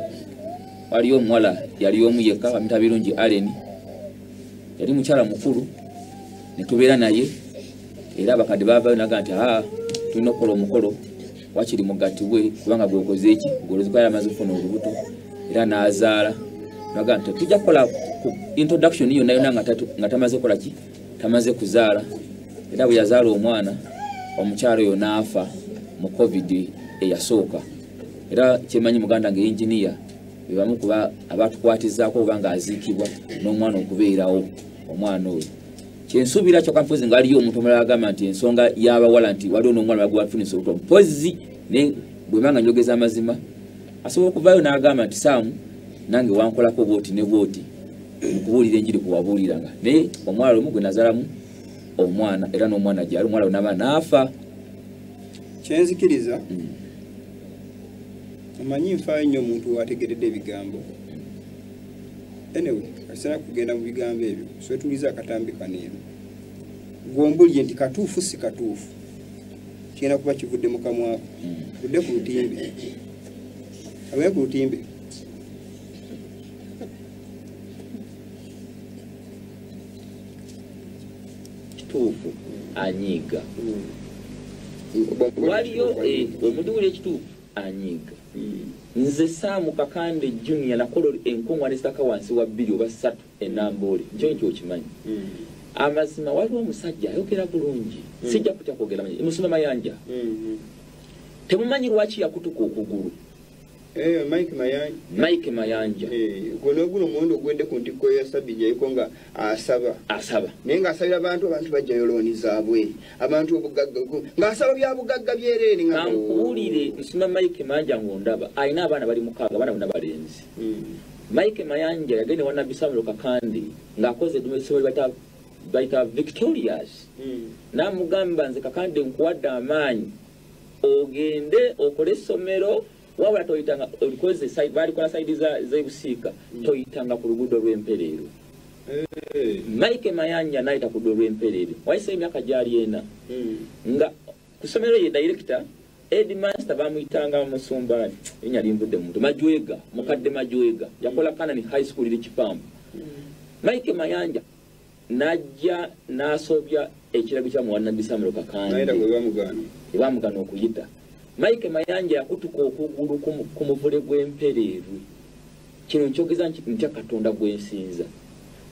waliyo omuwala yali omu yekka bamita birungi Allen yali mukyala mukulu ne tubeera naye era abakadde baavayo naga nti tulina okukola omukolo wakiri mugati we kubanga gwekoze eki golozikala amaze okufuna olubuto era n'azaala naga nti tujja kukola ku introduction yonna yonna nga tamaze kola ki tamaze kuzaala era bwe yazaala omwana omukyalo oyo n'afa mu covid eyasooka era kyemanyi muganda nga engineer bebamu kuba abatukwatizaako oba nga aziikibwa n'omwana okubeerawo omwana oyo kyensuubira kyokka mpozi ngaaliyo omuntu omulala agamba nti ensonga y'abawala nti waliwo n'omwana bagwafunisa olubuto mpozi ne bwemanga njogeza amazima asobola okuvaayo n'agamba nti Saamu nange wankolako bwoti ne bwoti mukubuulira enjiri kuwabuuliranga naye omwala omu gwe nazaalamu omwana era n'omwana gyali omwala onaba n'afa kyenzikiriza omanyi nfaayo nnyo omuntu wategeredde ebigambo anyway asana kugenda mu bigambo ebyo swetuliza akatambi kaneero gwombulye nti katuufu si katuufu kigenda kuba kivudde mu kamwako kivudde ku lutimbe amwe ku lutimbe kituufu anyiiga waliyo omudiwuli ekituufu anyiiga nze Saamu Kakande Junior nakola enkuŋŋaana ezitaka wansi wa 2 oba 3 enamboole kyo nti okimanyi amazima waliwo omusajja ayogera bulungi sijja kutya kwogera manyi Musumba Mayanja temumanyi lwaki yakutuka okugulu Mike Mayanja guno muwendo gwedde ku ntikko ya Sabija yiko nga asaba naye ng'asabira abantu bajjayo looni zaabwe abantu obugagga ng'asaba bya bugagga byereere kankuwulire Musumba Mike Mayanja ng'ondaba alina abaana bali mukaaga abaana bonna balenzi Mike Mayanja yagenda wa Nabbi Samuel Kakande ng'akoze essomero bayita Victorious n'amugamba nze Kakande nkuwadde amaanyi ogende okole essomero wabula toyitanga olikoze side balikola side z'ebusiika toyitanga ku luguudo lw'Empereero Mike Mayanja n'ayita ku luguudo lw'Empereero wayise emyaka gyali ena nga ku ssomero ye director headmaster bamuyitanga Musumbaani enya limvudde muntu Majwega mukadde Majwega yakola Kanani high school eri Kipamba Mike Mayanja najja n'asobya ekirago kya Muwala Nabbi Samuel Kakande bamugana okuyita Mike Mayanja yakutuka okugulu ku muvule gw'Empereero kino nkyogeza ntya Katonda gwensinza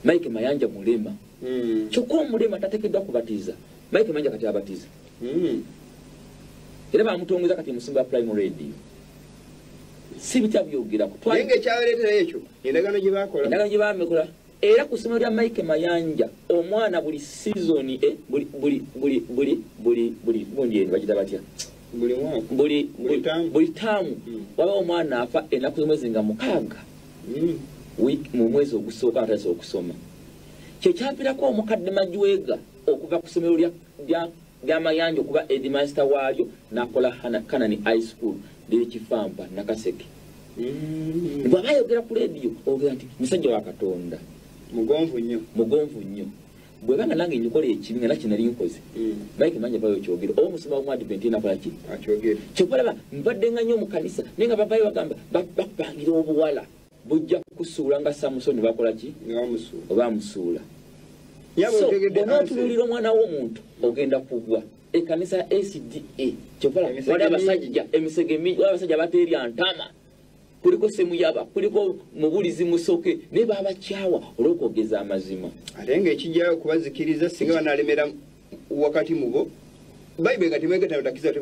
Mike Mayanja mulema kyokka omulema tateekeddwa kubatiza Mike Mayanja kati abatiza era bamutongeza kati Musumba Prime Radio si bitya byogerako naye ng'ekyaleetera ekyo endagaano gye baakola era ku ssomero lya Mike Mayanja omwana buli season buli bagita batya buli taamu waba omwana afa ennaku z'omwezi nga 6 mu mwezi ogusooka atalese okusoma kye kyapirako omukadde Majwega okuva ku ssomero lya Mayanja okuba headmaster waalyo n'akola Kanani high school liri Kifamba Nakaseke bw'aba ayogera ku radio ogera nti musajja wa Katonda mugonvu nnyo bwebanga nange njikola ekibi nga nakyo nali nkoze Mike Mayanja bayo kyogere oba Musumba w'Omuadvent nakola ki kyokolaba mbadde nga nnyo mu kanisa naye nga bavayo bagamba bakupangira obuwala bujja kukusuula nga Samusoni bakola ki oba amusuula bw'onootululira omwana w'omuntu ogenda kugwa ekkanisa ya ACDA kyokola wali abasajja emisege mingi wali abasajja bateerya ntama kuliko Semuyaba kuliko Mubulizi Musoke ne babakyawa olw'okwogeza amazima ate ng'ekijjayo kubazikiriza singa banalemera wakati mubo Bible nga temwegata batakiza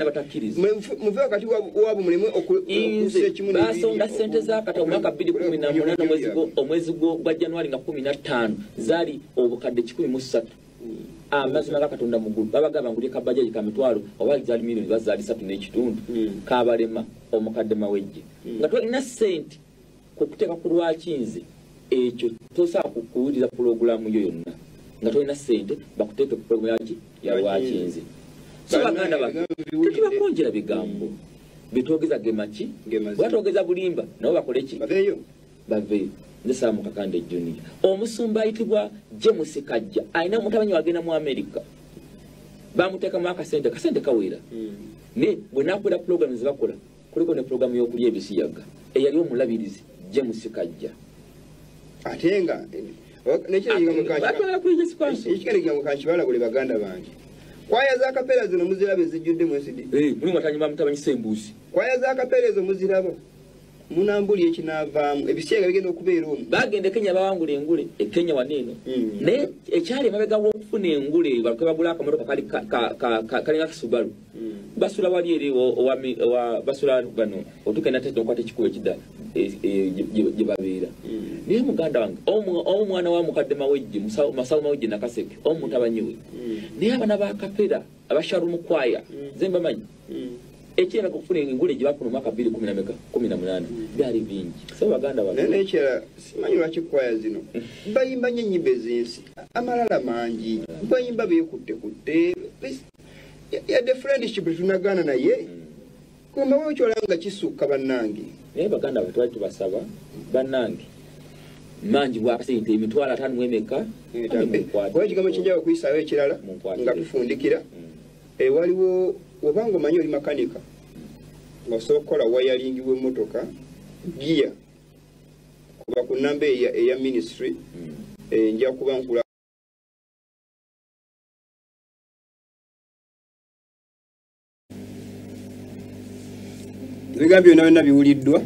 batakiriza muve wakati wabo muleme okusa ekimu basonda ssente za Katonda omwaka 2018 omwezi gwa January nga 15 zaali obukadde 103 amazima ga Katonda mugulu babagamba nguli kabajaji ka mitwalo oba zaali milioni bazaali 3 n'ekitundu kabalema omukadde Mawejje nga tulina sente kukuteeka ku lwakinze ekyo tosaa kuwulira pulogulaamu yo yonna nga tulina sente bakuteeke ku pulogulaamu ya lwakinze so baganda tetubakonjera bigambo bitwogeza gemaki batwogeza bulimba nabo bakole ki baveeyo nze Saamu Kakande Junior omusumba ayitibwa James Kajja alina mutabanyi wagenda mu America bamuteekamu akasente kawera ne bwe nakola program zebakola kuliko ne program y'okulya ebisiyaga eyali omulabirizi James Kajja ate nga ekikalekigambo kankibala buli baganda bange kwaya za kapera zino muziraba ezijjudde mwesidi muli mwatanyuma mutabanyi Sembuusi kwaya za kapera ezo muziraba munambuli ekinavaamu ebisiyaga bigenda okubeera omu bagenda Kenya bawangula engule Kenya waneeno naye ekyali emabega w'okufuna engule baleke bagula akamotoka kalinga Subaru basula wali eri basula bano otukenda tete okwata ekikuba ekidda gye babeera naye muganda wange omwana wa mukadde Mawejje Masawu Mawejje Nakaseke omutabanyi we naye abana ba kapera abasharu mukwaya zembamanyi ekyera kufuna engule gye bafuna omwaka 2018 byali bingi so baganda naye ekyera simanyi lwaki kwaya zino bayimba nnyo ennyimba ez'ensi amalala mangi bayimba beekuttekutte yadde friendship tunagaana naye kumbawo kyolanga kisukka bannange naye baganda bwe twali tubasaba bannange mangi bwakasente emitwalo 5 emeka kwa ekigambo kijja okuyisaawo ekirala nga tufundikira waliwo obanga omanyi oli makanika ng'osobola okukola wayalingi w'emmotoka giya kuba ku namba eya ministry nja kuba nkula ebigambo byonna byonna biwuliddwa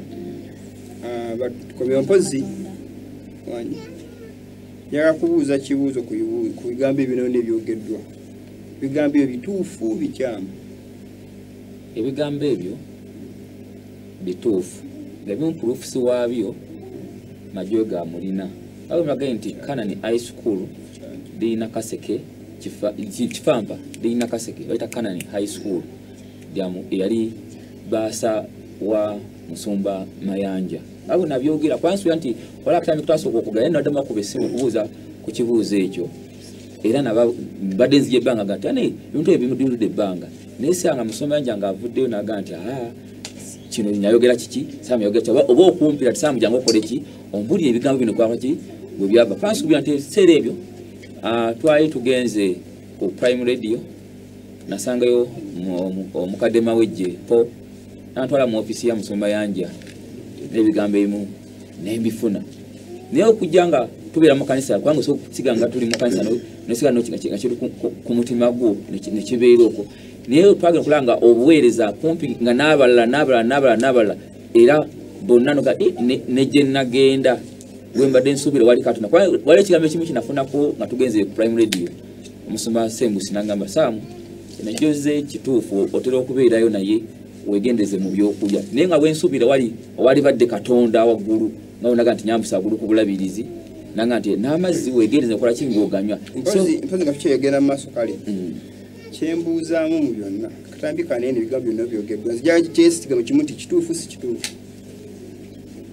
komyo mpozi njagala kubuuza kibuuzo ku bigambo ebyo nebyogeddwa ebigambo ebyo bituufu bikyamu ebigambo ebyo bituufu nga byomupulufusi waabyo majjo ga mulina awo mulaga nti Kanani High School lirina kaseke kifampa lirina kaseke bayita Kanani High School eyali baasa wa Musumba Mayanja abo nabyogera kwansuya nti wala kutambi kutasooka okugala naddemu akuba essimu okubuuza ku kibuuzo ekyo era nabadde nzija ebbanga gati ane ebintu ebimudindudde ebbanga naye sanga Musumba Mayanja ng'avuddeyo naga nti kino nyayogera kiki samuyogera oba okumpira tisamujanga okole ki ombulira ebigambo bino kwako ki bwe byava kwansukubira nti ebiseera ebyo twali tugenze ku Prime Radio nasangayo omukadde Mawejje po nantwala mu ofisi ya Musumba Mayanja n'ebigambo ebimu nembifuna naye okujja nga tubeera mu kanisa kubanga osobola okusiga nga tuli mu kanisa nosiga nga kiri ku mutima gwo nekibeera okwo naye twagenda okulanga obuweereza kumpi nga n'abalala era bonna noga negye nagenda wembadde nsuubira wali Katonda wali ekigambo ekimu kinafunako nga tugenze ku Prime Radio Omusumba Sembusi nagamba Saamu najoze kituufu otera okubeerayo naye wegendeze mu byokulya naye nga wensuubira wali badde Katonda waggulu nga onaga nti nyambusa waggulu ku bulabirizi nanga nti n'amazzi wegendeze kola ki ng'oganywa mpozi nga tukyeyogera mu maaso kale kyembuuzaamu mu byonna katambika naye ebigambo byonna byogeddwa nzija kyesiga mu kimu nti kituufu si kituufu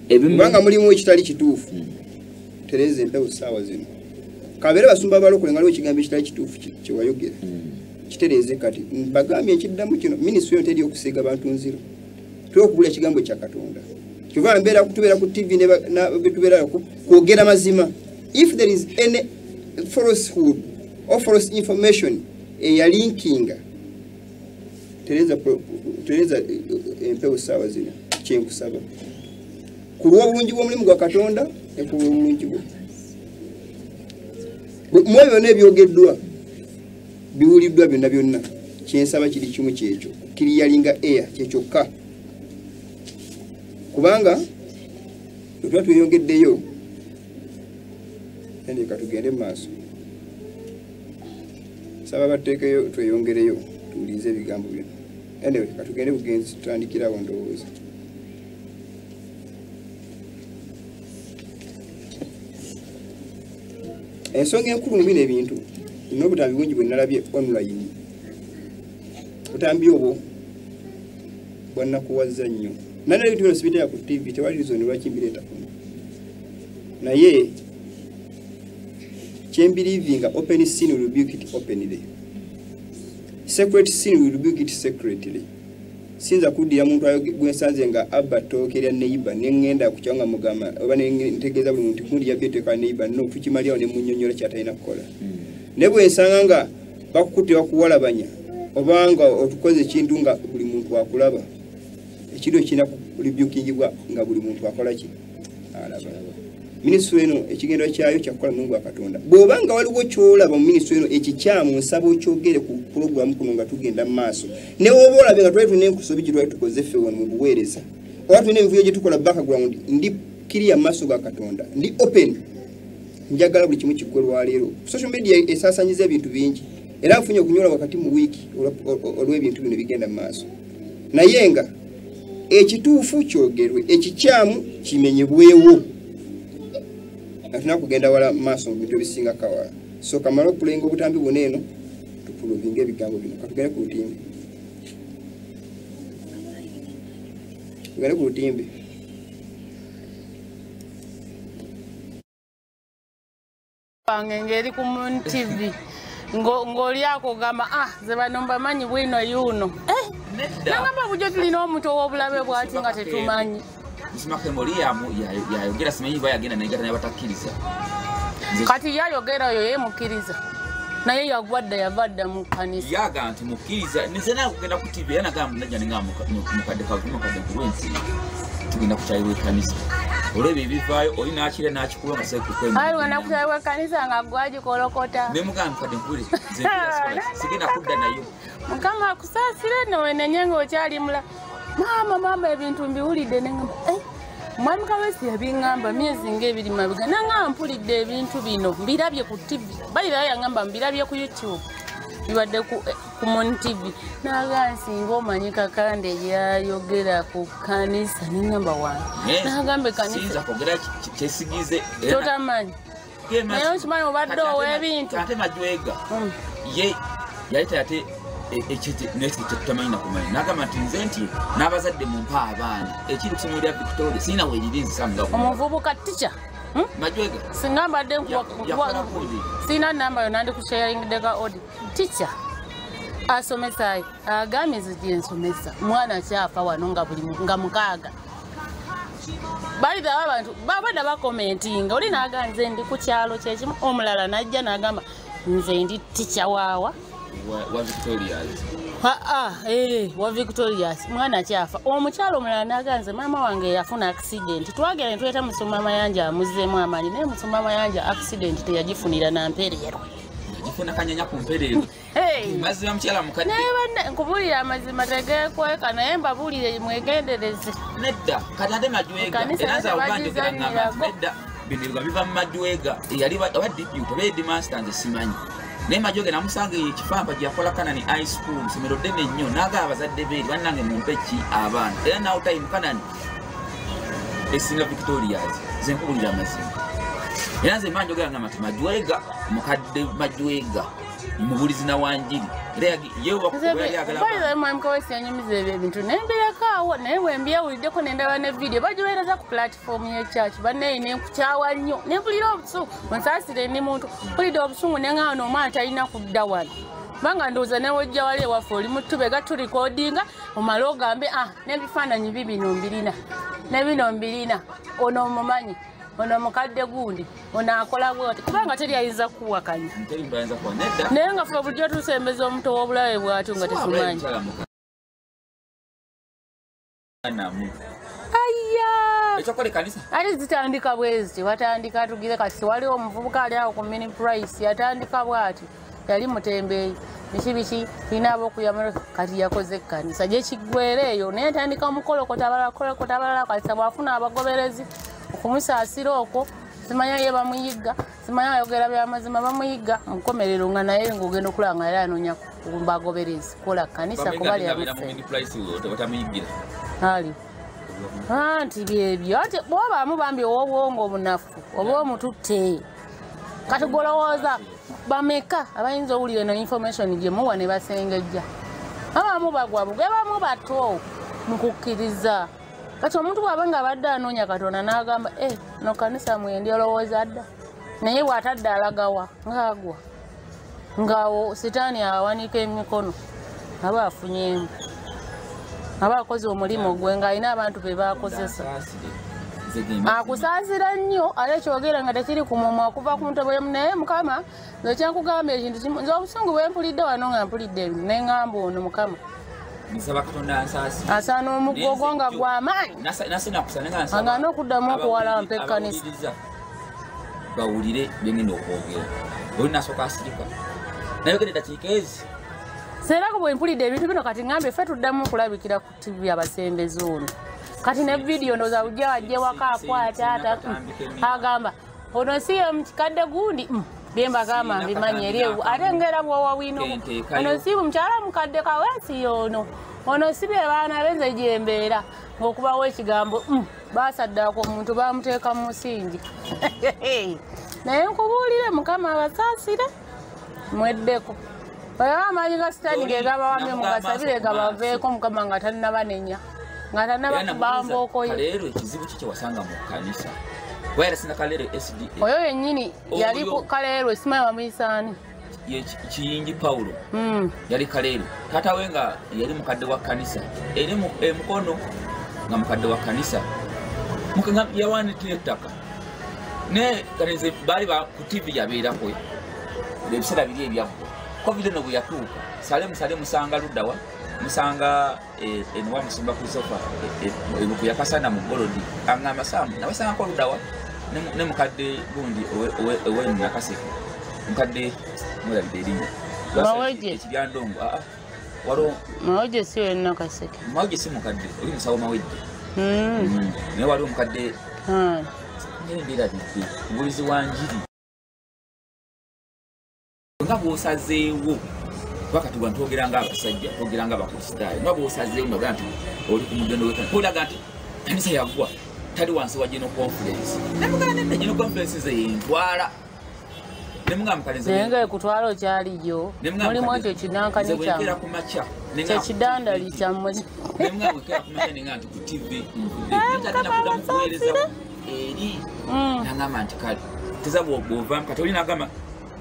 kubanga mulimu ekitali kituufu tereza empewo ssaawa zino kabeere basumba abalokole nga liwo ekigambo ekitali kituufu kyewayogera kitereeze kati bagambye ekiddamu kino minisitule yona teri okusiiga bantu nziro tuli okugula ekigambo kya Katonda kyova tubeera ku TV betubeerayo kwogera mazima if there is any falsehood or false information eyalinkinga tereza empewo ssaawa zino kyenkusaba ku lw'obulungi bw'omulimu gwa Katonda ne ku lw'obulungi bwo mu ebyo byonna ebyogeddwa biwuliddwa byonna byonna kyensaba kiri kimu kyekyo kiri yalinga air kyekyokka kubanga tuba tweyongeddeyo endeka tugende mu maaso saba bateekeyo tweyongereyo tuwulize ebigambo byonna anyway katugende bugenzi tutandikirawo ndowooza ensonga enkulu mu bino ebintu n'obutambi bungi bwe nalabye online butambi obwo bwannakuwazza nnyo nana ebintu bino sibiteeka ku TV tewali rizoni lwaki mbireeta kuno naye kyembirivinga open sin will rebuke it openly secret sin will rebuke it secretly sinza kuddira muntu gwensanze nga abba tookerya neiba neŋŋenda kukyanga mugamba oba ntegeeza buli muntu kundi yabyeteeka neiba no tukimalyawo ne munnyonnyola kyatalina kukola naye bwensanga nga bakukutte bakuwalabanya obanga otukoze ekintu nga buli muntu akulaba ekiro ekirina kulibyukingibwa nga buli muntu akola ki alaba minisitule eno ekigendo kyayo kyakukola Mulungu wa Katonda bw'obanga waliwo kyolaba mu minisitule eno ekikyamu nsaba okyogere ku pulogulaamu kuno nga tugenda mu maaso ne woba olabe nga twali tulina enkusobi gye twali tukoze ffe wano mu buweereza oba tulina envuyo gye tukola background ndi kiriya mu maaso ga Katonda ndi open njagala buli kimu kiggwe lwaleero social media esaasanyiza ebintu bingi era nfunye okunyola wakati mu wiiki olw'ebintu bino bigenda mu maaso naye nga ekituufu kyogerwe ekikyamu kimenyebwewo natuna kugenda wala maaso mu bintu ebisinga kawala so kamala okulenga obutambi bwonna eno tupuluvinga ebigambo bino katugende ku lutimbe tugende ku lutimbe ngeri ku TV ng'oli akugamba ze bano mbamanyi bwino yuno nagamba bujo tulina omuntu ow'obulabe bw'ati nga tetumanyi yayogera simanyi bayagenda naye gata naye batakkiriza kati yayogera oyo yemukkiriza naye yagwadda yavadda mu kkanisa yaga nti mukkiriza nizena kugenda ku TV yana gamba najja ninga mukadde kulwensi tugenda kukyaliwo ekkanisa olwebyo ebivaayo oli nakira nakikuba nga aliwo nakukyaliwo ekkanisa nga gwagikolokota nemugamba mukadde nkule sigenda kudda nayo mukama akusaasire nowenenye ng'okyali mula maama ebintu mbiwulidde neŋamba mwami Kawesi yabiŋŋamba myezi ng'ebiri mabega naŋŋamba mpulidde ebintu bino mbirabye ku TV balirayo yaŋŋamba mbirabye ku YouTube bibadde ku Mon TV naga nsinga omanyi Kakande yayogera ku kanisa neŋŋamba wange nagamba kanisa kyesigize totamanyi naye okimanyi obadde ow'ebintu ate Majwega ye yayita ate ekitetamanya nakumanya nagamba nti nze nti n'abazadde mumpa abaana ekiri kusomero lya Victoria sina weeririnzisa mugavu omuvubuka tica Majwega singa mbadde sina namba yo nandi kusharingdeka odi tica asomesayo agambye nze gyensomesa mwana kyafa wano nga mukaaga balirawo abantu babadde bakomentinga oli naga nze ndi ku kyalo kyekimu omulala najja nagamba nze ndi tica waawa wa Victoria's wa Victoria's mwana kyafa omukyalo omulala naganze maama wange yafuna accident twagera netweta Musoma Mayanja amuzeemu amaanyi naye Musoma Mayanja accident teyagifunira nampereerwe agifuna kanyanya ku mpereerwe mazima mukyala mukadde naye nkubulira amazima tegekweka naye mbabulire mwegendereze nedda kati ate Majwega eraza obandikira ngamba nedda binirwa biva mu Majwega yali wa deputy oba headmaster nze simanyi naye Majwega namusanga ekifampa gyakola Kanani high school somero ddene nnyo naga abazadde beeri bannange mumpe ki abaana era now time Kanani esinga Victoria's ze nkubulira amazima era nze manjogera ngamba nti Majwega mukadde Majwega mubulizi na wanjiri era yewe mwami Kawesi yanyumiza ebyo ebintu nembirekawo naye wembyewuliddeko nendaba ne video bagiweereza ku platform y'ekyaki banneyi nenkukyawa nnyo nempulira obusungu onsaasire ndi muntu mpulidde obusungu neŋŋamba n'omwana talina kudda wano kubanga ndowooza newojja wali ewaffe oli mu tubega tulikodinga omale ogambe n'ebifaananyi bibino mbirina ne bino mbirina ono omumanyi ono mukadde gundi ono akola bwoti kubanga teri ayinza kuwakanya naye nga ffe bulijjo tusembeza omuntu ow'obulabe bw'atyo nga tetumanyi ate zitandika bwezi tewatandika tugire kati waliwo omuvubuka ali awo ku mini price yatandika bw'ati yali mutembeeyi biki tulina ab'okuyamala kati yakoze ekkanisa gyekiggwera eyo naye tandika omukolokota abalala kalisa bw'afuna abagoberezi okumusaasira okwo simanya ye bamuyigga simanya ayogera byamazima bamuyigga mukomerero nga naye ng'ogenda okulaba nga yali anoonya bagoberezi kola kkanisa kuba lyali anti byebyo ate bwobaamu bambi ow'obwongo obunafu oba omututte kati golowooza bameka abayinza owulira eno information gye muwa ne basengejja abamu bagwa bugwe bamu bato mukukkiriza kati omuntu bwaba nga abadde anoonya Katonda n'agamba no kanisa mwendi olowooza dda naye bw'atadde alagawa ng'agwa ng'awo sitaani awanika emikono aba afunyemu aba akoze omulimu gwe ng'alina abantu be baakozesa akusaasira nnyo ate ekyogera nga tekiri ku mumwa okuva ku muntu naye Mukama nze kyenkugamba ekintu kimu nze obusungu bwe mpulidde wano nga mpulidde ebintu ne ŋŋamba ono Mukama asaana omugogo nga gw'amaanyi agaana okuddamu okuwalampa ekkanisa bawulire byengenda okwogera oli nasooka asirika nayogere dakiika ezi seerako bwe mpulidde ebintu bino kati ŋŋambe ffe tuddamu okulabikira ku TV abasembezi ono kati ne vidiyo ndowooza ujja wajja ewaka akwata agamba ono si ye mukadde gundi byembagamba mbimanyi eri ewu ate ngera bwowawino ono si mukyala mukadde Kawesi ono ono si bye baana benze gyembeera ng'okubawo ekigambo baasaddako omuntu bamuteeka mu musingi naye nkubuulire Mukama abasaasire mweddeko oyo amaanyi ga sitaani gegabawamye mugasabire gabaveeko Mukama nga tannabanenya nga tannaba mbookoye leero ekizibu ki kyewasanga mu kkanisa wera sina kalero SDA oyo yennyini yali ku kalero simanyi bamuyisaani Kiyingi Paulo yali kalero taata we nga yali mukadde wa kkanisa eri emukono nga mukadde wa kkanisa mukanga yawanitira ettaka ne kaneze baali ba ku TV yabeerako ebisera biri ebyagwa covid no buyatuuka sale musanga luddawa musanga enwa musumba ku sofa ebuku yakasana mu golodi angamba samu nabasanga ko luddawa ne mukadde gundi owe nakaseke mukadde mulabide erinnya Maweje ekibyandongo waro Maweje siwe nakaseke Maweje si mukadde oli musawo Maweje ne wali mukadde ndira biki ngulizi wanjiri nga bwosazeewo wakati bwantogera nga abasajja togera nga abakristaayo nga bwosazeewo noga nti oli ku mugendo wekani olaga nti kanisa yagwa tali wansi wa General Conference nemugamba nedda General Conference zeyentwala nenga ekutwala okyaliyo mulimu ekyo kinankani kyekera ku maca kyekidandali kyammwe nemugamba ekera ku maca nenga nti ku TV ntagenda kuddamu kuweereza eri nangamba nti kale teza bwova kati oli nagamba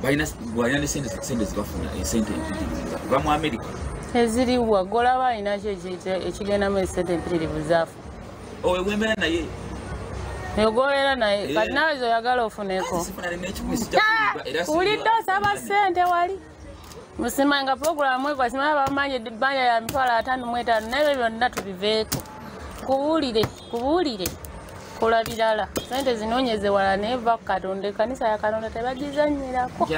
balina sente zibafuna esente empitirivu va mu America eziriwa gola balinakyo ekigendamu esente empitirivu zaafu owembeera naye egobeera naye kati nawe zoyagala ofuneko ulidde osaba sente wali musimanga puroguramu ekwasimanya bamanye banja ya 55 naye byonna tubiveeko kubuulire kola birala sente zinonyeze wala neva Katonda kanisa ya Katonda tebagizanyirako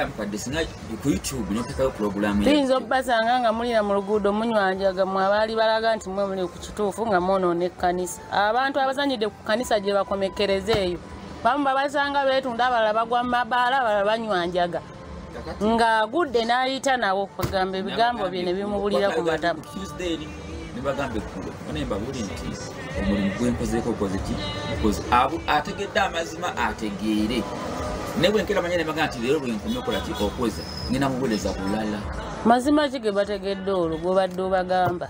tuyinza obbasanga nga mulina mu luguudo munywanjaga mu abaali balaga nti mwe muli ku kituufu nga mwonoona ekkanisa abantu abazanyidde ku kanisa gye bakomekereza eyo bamu babasanga beetunda abalala bagwa mu mabaala abalala banywanjaga ng'agudde n'ayita nabo bagamba ebigambo bye ne bimubulira ku matama nibagambe kulo onemba buli nti omulimu gwenkozeeko okoze ki ategedde amazima ategeere ne bwenkera manya ne bagamba nti leero bwenkomye okola ki okoza ngenda mubuuleza bulala mazima ki ge bategedde olwo gwobadde obagamba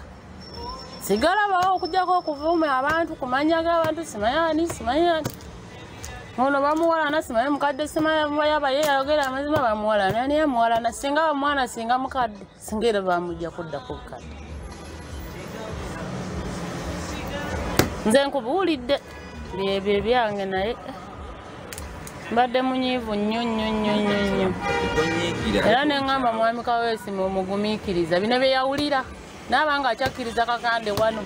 sigala bawo okujjako okuvuuma abantu kumanyaga abantu simanyani ono bamuwalana simanyi mukadde simayaba ye yayogera amazima bamuwalana ani yamuwalana singa bamwana singa mukadde singa era bamujja kuddako bukadde nze nkubuulidde byebyo ebyange naye mbadde munyiivu nnyo era neŋŋamba mwami Kaweesi mumugumiikiriza bino bye yawulira naaba nga akyakkiriza kakande wano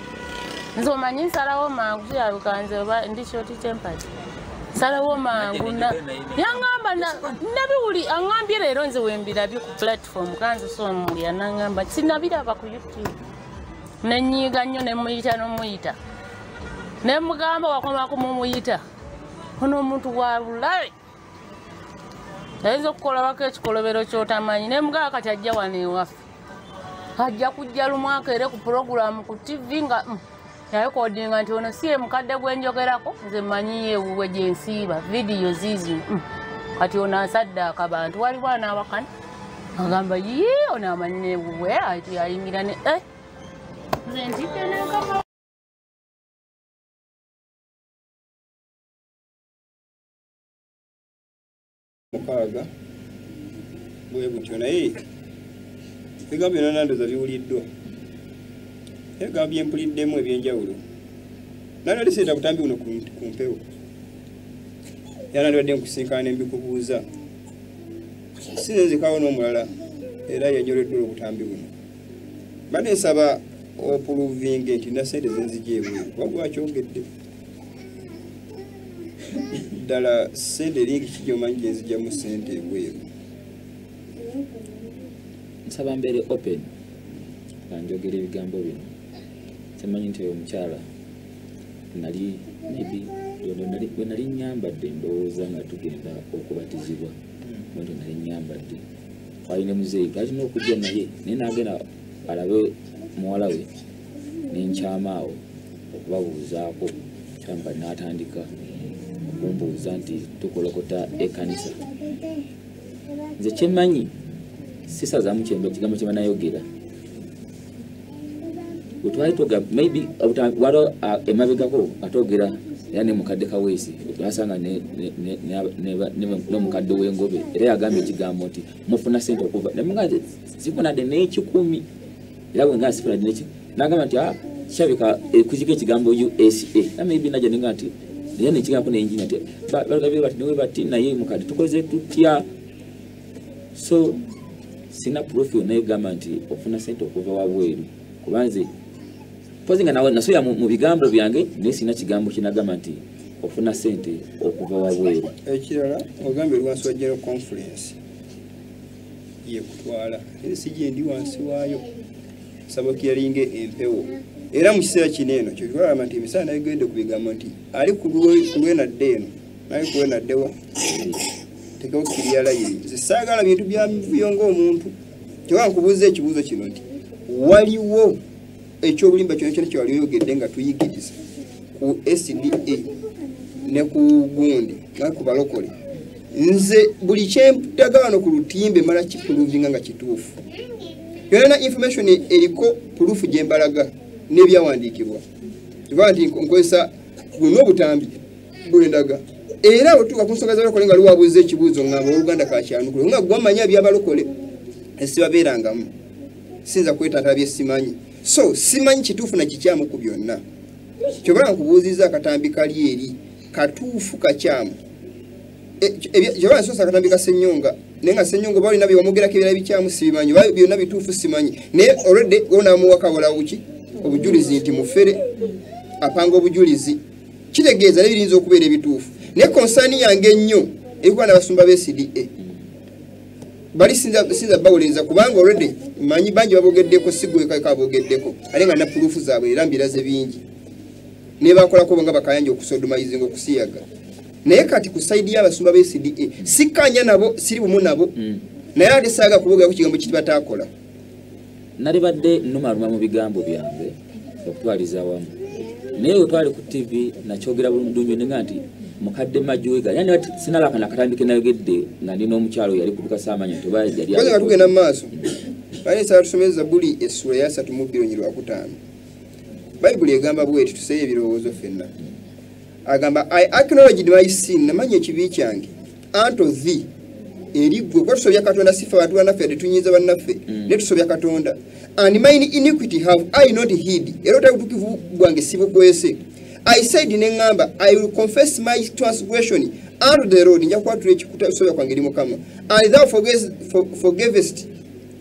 nze omanyi nsalawo mangu kyalukanze oba ndi shoti tempati nsalawo mangu yaŋŋamba nabiwuli aŋŋambye leero nze wembirabye ku platform kanze soomulya naŋŋamba sinabiraba ku YouTube nenyiiga nnyo nemuyita n'omuyita nemugamba wakomako mumuyita ono omuntu wa bulabe ayinza okukolabako ekikolobero kyotamanyi nemugamba kati ajja wano ewaffe ajja kujja lumwaka ere ku puroguramu ku TV nga yayekodinga nti ono si ye mukadde gwenjogerako nze mmanyiyo ewuwe gyensiiba vidiyo ziizino kati ono asaddaaka bantu waliwo anaawakana agamba ye ono amanyi newuwe ati ayingira ne nze ntidde nenkama mukaaga bwe butyo naye ebigambo byonna nandoza biwuliddwa ebigambo byempuliddemu ebyenjawulo nanaliseeta butambi buno ku mpewo yanandibadde nkusinkana nembikubuuza sinenzikawo n'omulala era yanyoleddwa obutambi buno baneesaba opuluvinge nti na sente zenzija ebweru wagwakyongedde ddala sente eringi kijomanyi gyenzijjamu sente ebweru nsaba mbeere open kanjogera ebigambo bino kimanyi nti oyo omukyala nali maybe bwe nali nyambadde ndowooza nga tugenda okubatizibwa nti nali nyambadde ayine muzeeyi galina okujja naye naye nagenda alabe muwala we nenkyamaawo okubabuuzaako kyamba n'atandika okumbuuza nti tukolokota ekanisa nze kyemmanyi sisazaamu kigambo kyebanayogera wetwali toga maybe waliwo emabegako atogera era ne mukadde Kaweesi twasanga n'omukadde w'engobe era yagambye ekigambo nti mufuna sente okuva namunga sifunadde n'ekikumi era bwenga sifunadde n'eki nagamba nti kirabika kuzika ekigambo USA maybe najja nenga nti naye nekigambo nenjinya nti balagabye bati newe bati naye mukadde tukoze tutya so sina proof yonna egamba nti ofuna sente okuva wabweru kubanze pozi nga nawe nasoya mu bigambo byange naye sina kigambo kinagamba nti ofuna sente okuva wabweru. Ekirala ogambye lwansi wa General Conference ye kutwala era sigendi wansi waayo sababu yalinge empewo era mu kiseera kineeno kyo twalaba nti emisana egende ku bigambo nti ali ku lwena ddeeno naye ku lwena ddewa tekawo kiriyala yiri zisaagala bintu byamuvuyonga omuntu kyewankubuuza ekibuuzo kino nti waliwo ekyobulimba kyona kyona kyewali oyogedde nga tuyigiriza ku SDA ne ku gundi nga ku balokole nze buli kyentaga wano ku lutimbe mala kipuluvinga nga kituufu yona information eriko proof gyembalaga n'ebyawandiikibwa kiva nti nkozesa guno obutambi bulendaga era otuka ku nsonga z'abalokole nga luwabuuza ekibuuzo ngamba oluganda kakyanukule nga gwamanya byabalokole esibabeerangamu sinza kwetata byesimanyi so simanyi kituufu na kikyamu ku byonna kyobala nkubuuziza akatambi kali eri katuufu kakyamu kyobala nsosa akatambi ka Ssenyonga naye nga Ssenyonga balina byewamugerako ebirala bikyamu sibimanyi byonna bituufu simanyi naye already onaamuwakabola buki obujulizi nti mufere apanga obujulizi kitegeeza nebirinza okubeera ebituufu naye konsaani yange ennyo erikwana abasumba b'SDA bali sinza bawuliriza kubanga already manyi bangi babogeddeko sigweka abogeddeko ate nga na proof zaabwe era mbiraze bingi ne bakolako nga bakayanja okusodomayizinga okusiyaga naye kati ku side y'abasumba b'SDA sikanya nabo siri bumu nabo naye ate saaga kubogerako kigambo kiti bataakola nali badde numaluma mu bigambo byange okutwaliza wamu naye otwali ku TV nakyogera bulungi nga nti mukadde majuiga yani sinalaka nakatambike nayogedde nga nina omukyalo yali kutuka samanya toba yali nga tugenda mu maaso bali saa tusomeza buli essula ya 3 mu 2:5 Bible egamba bweti tuseye ebirowoozo ffenna agamba I acknowledge my sin namanya ekibi kyange anto thee erigwe kwa tusobya Katonda sifa abantu banaffe tunyiza bannaffe ne tusobya Katonda and mine iniquity have I not hid era otabutukivu gwange sibukwese I said nengamba I will confess my transgression unto the Lord nja kwatula ekikusobya kwange eri Mukama and thou forgivest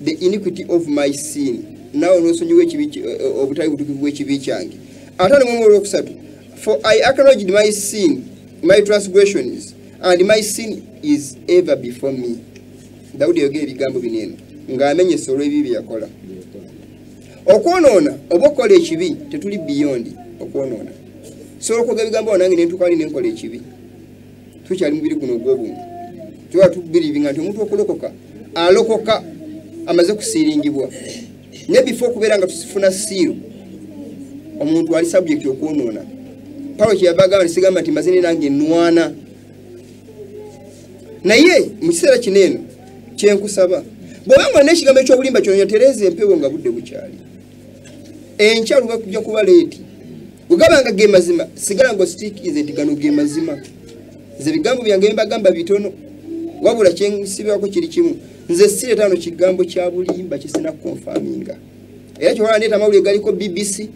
the iniquity of my sin nawe nosonyiwa ekibi obutali butukivu bw'ekibi kyange atano mu olwokusatu for I acknowledged my sin my transgressions and my sin is ever before me. Daudi yogera ebigambo binene ng'amenyesa olw'ebibi yakola okwonoona oba okola ekibi tetuli beyond okwonoona so okoga ebigambo nange nentukali nenkola ekibi tukyali mubiri guno ogw'obumu tuba tubirivinga nti omuntu okulokoka alokoka amaze kusiiringibwa ne before kubeera nga tusifuna siiru omuntu ali subject okwonoona Paulo kyeyabagamba nisigamba nti mazini nange nwana naye mu kiseera kineeno kyenkusaba bw'obanga n'ekigambo ekyobulimba kyono yatereeza empewo nga budde bukyali enkya luba kujja kuba leeti bwegabanga ge mazima sigala ng'ositiikize nti gano ge mazima nze bigambo byange mbagamba bitono wabula kyensibirako kiri kimu nze sireetano kigambo kya bulimba kisina konfaminga era kyowala ndeeta amawulire galiko BBC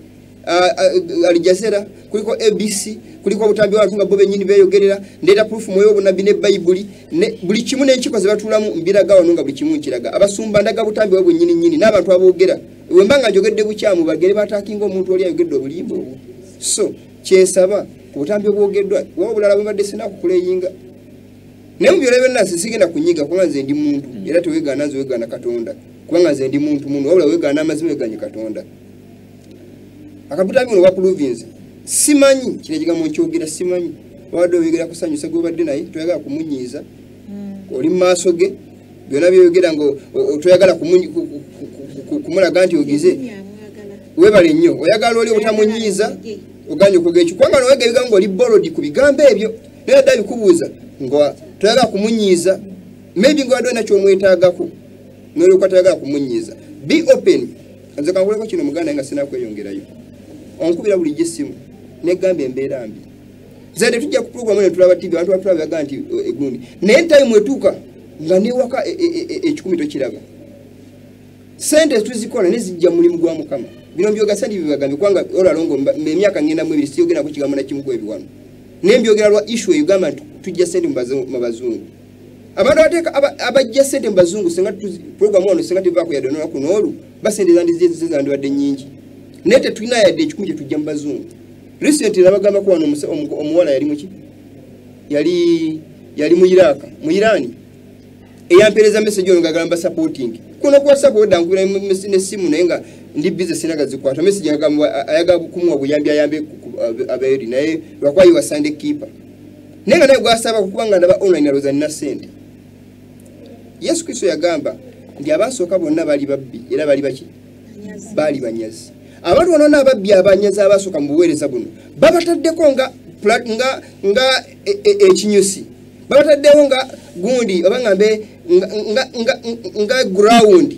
Al Jazeera kuliko ABC kuliko obutambi bw'abantu nga bo bennyini beeyogerera ndeeta proof mwoyo obunabbi ne Bayibuli ne buli kimu n'enkiiko ze batuulamu mbiraga wano nga buli kimu nkiraga abasumba ndaga butambi bwa bwennyini nnyini n'abantu aboogera wemba nga njogedde bukyamu bagere bataakinga omuntu oli ayogedde obulimba obwo so kyensaba ku butambi obwogeddwa waba obulala bwe mbadde sina kukuleyinga naye mu byolebe byonna sigenda kunyiga kubanga nze ndi muntu era teweegaana nze weegaana Katonda kubanga nze ndi muntu munu wabula weegaana amazima weeganye Katonda akabutambi wa province simanyi kile kigambo nkyogera simanyi wadde oyogera kusanyusa gwobadde naye toyagala kumunyiiza oli maaso ge byonna byoyogera ngo toyagala kumulaga nti ogize webale nnyo oyagala oli obutamunyiiza oganye okugera ekyo kubanga nowega ebigambo ng'oli borodi ku bigambo ebyo naye dda bikubuuza nga toyagala kumunyiiza maybe nga wadde olina kyomwetaagako nolyoka toyagala kumunyiiza be open nze kankuleko kino muganda nga sinakweyongerayo onkubira buli jesimu negamba embeera mbi zade tujja kuprogramu ne tulaba TV abantu batulaba baga nti egundi naye time etuuka nga newaka ekikumi tokiraba sente tuzikola nezijja mulimu gwa Mukama bino byogasa ndi bibagambi kwanga olalongo emyaka ngenda mu ebiri siyogera ku kigambo na kimu gwebiwano ne mbyogera lwa issue Uganda tujja sente mu bazungu abantu abajja ssente mu bazungu singa program ono singa tevaako yadde olunaku n'olu basente zandibadde nnyingi naye tetulina yadde ekikumi kye tujja mu bazungu. Recent nabagambako wano omuwala yali muki yali mu Iraq mu Irani eyampereza message ono ngagamba supporting kuno kwa support angula n'essimu naye nga ndi busy sinaga zikwata message ngagamba ayaga kumuwa buyambi ayambe abayeri naye lwakwayi wa Sunday keeper nenga naye gwasaba kubanga ndaba online aloza nina sente. Yesu Kristo yagamba ndi abasooka bonna bali babbi era bali baki bali banyazi. Abantu bano ababbi abanyazi abasooka mu buweereza buno babataddeko nga ekinyusi babataddewo nga gundi oba ngambe nga ground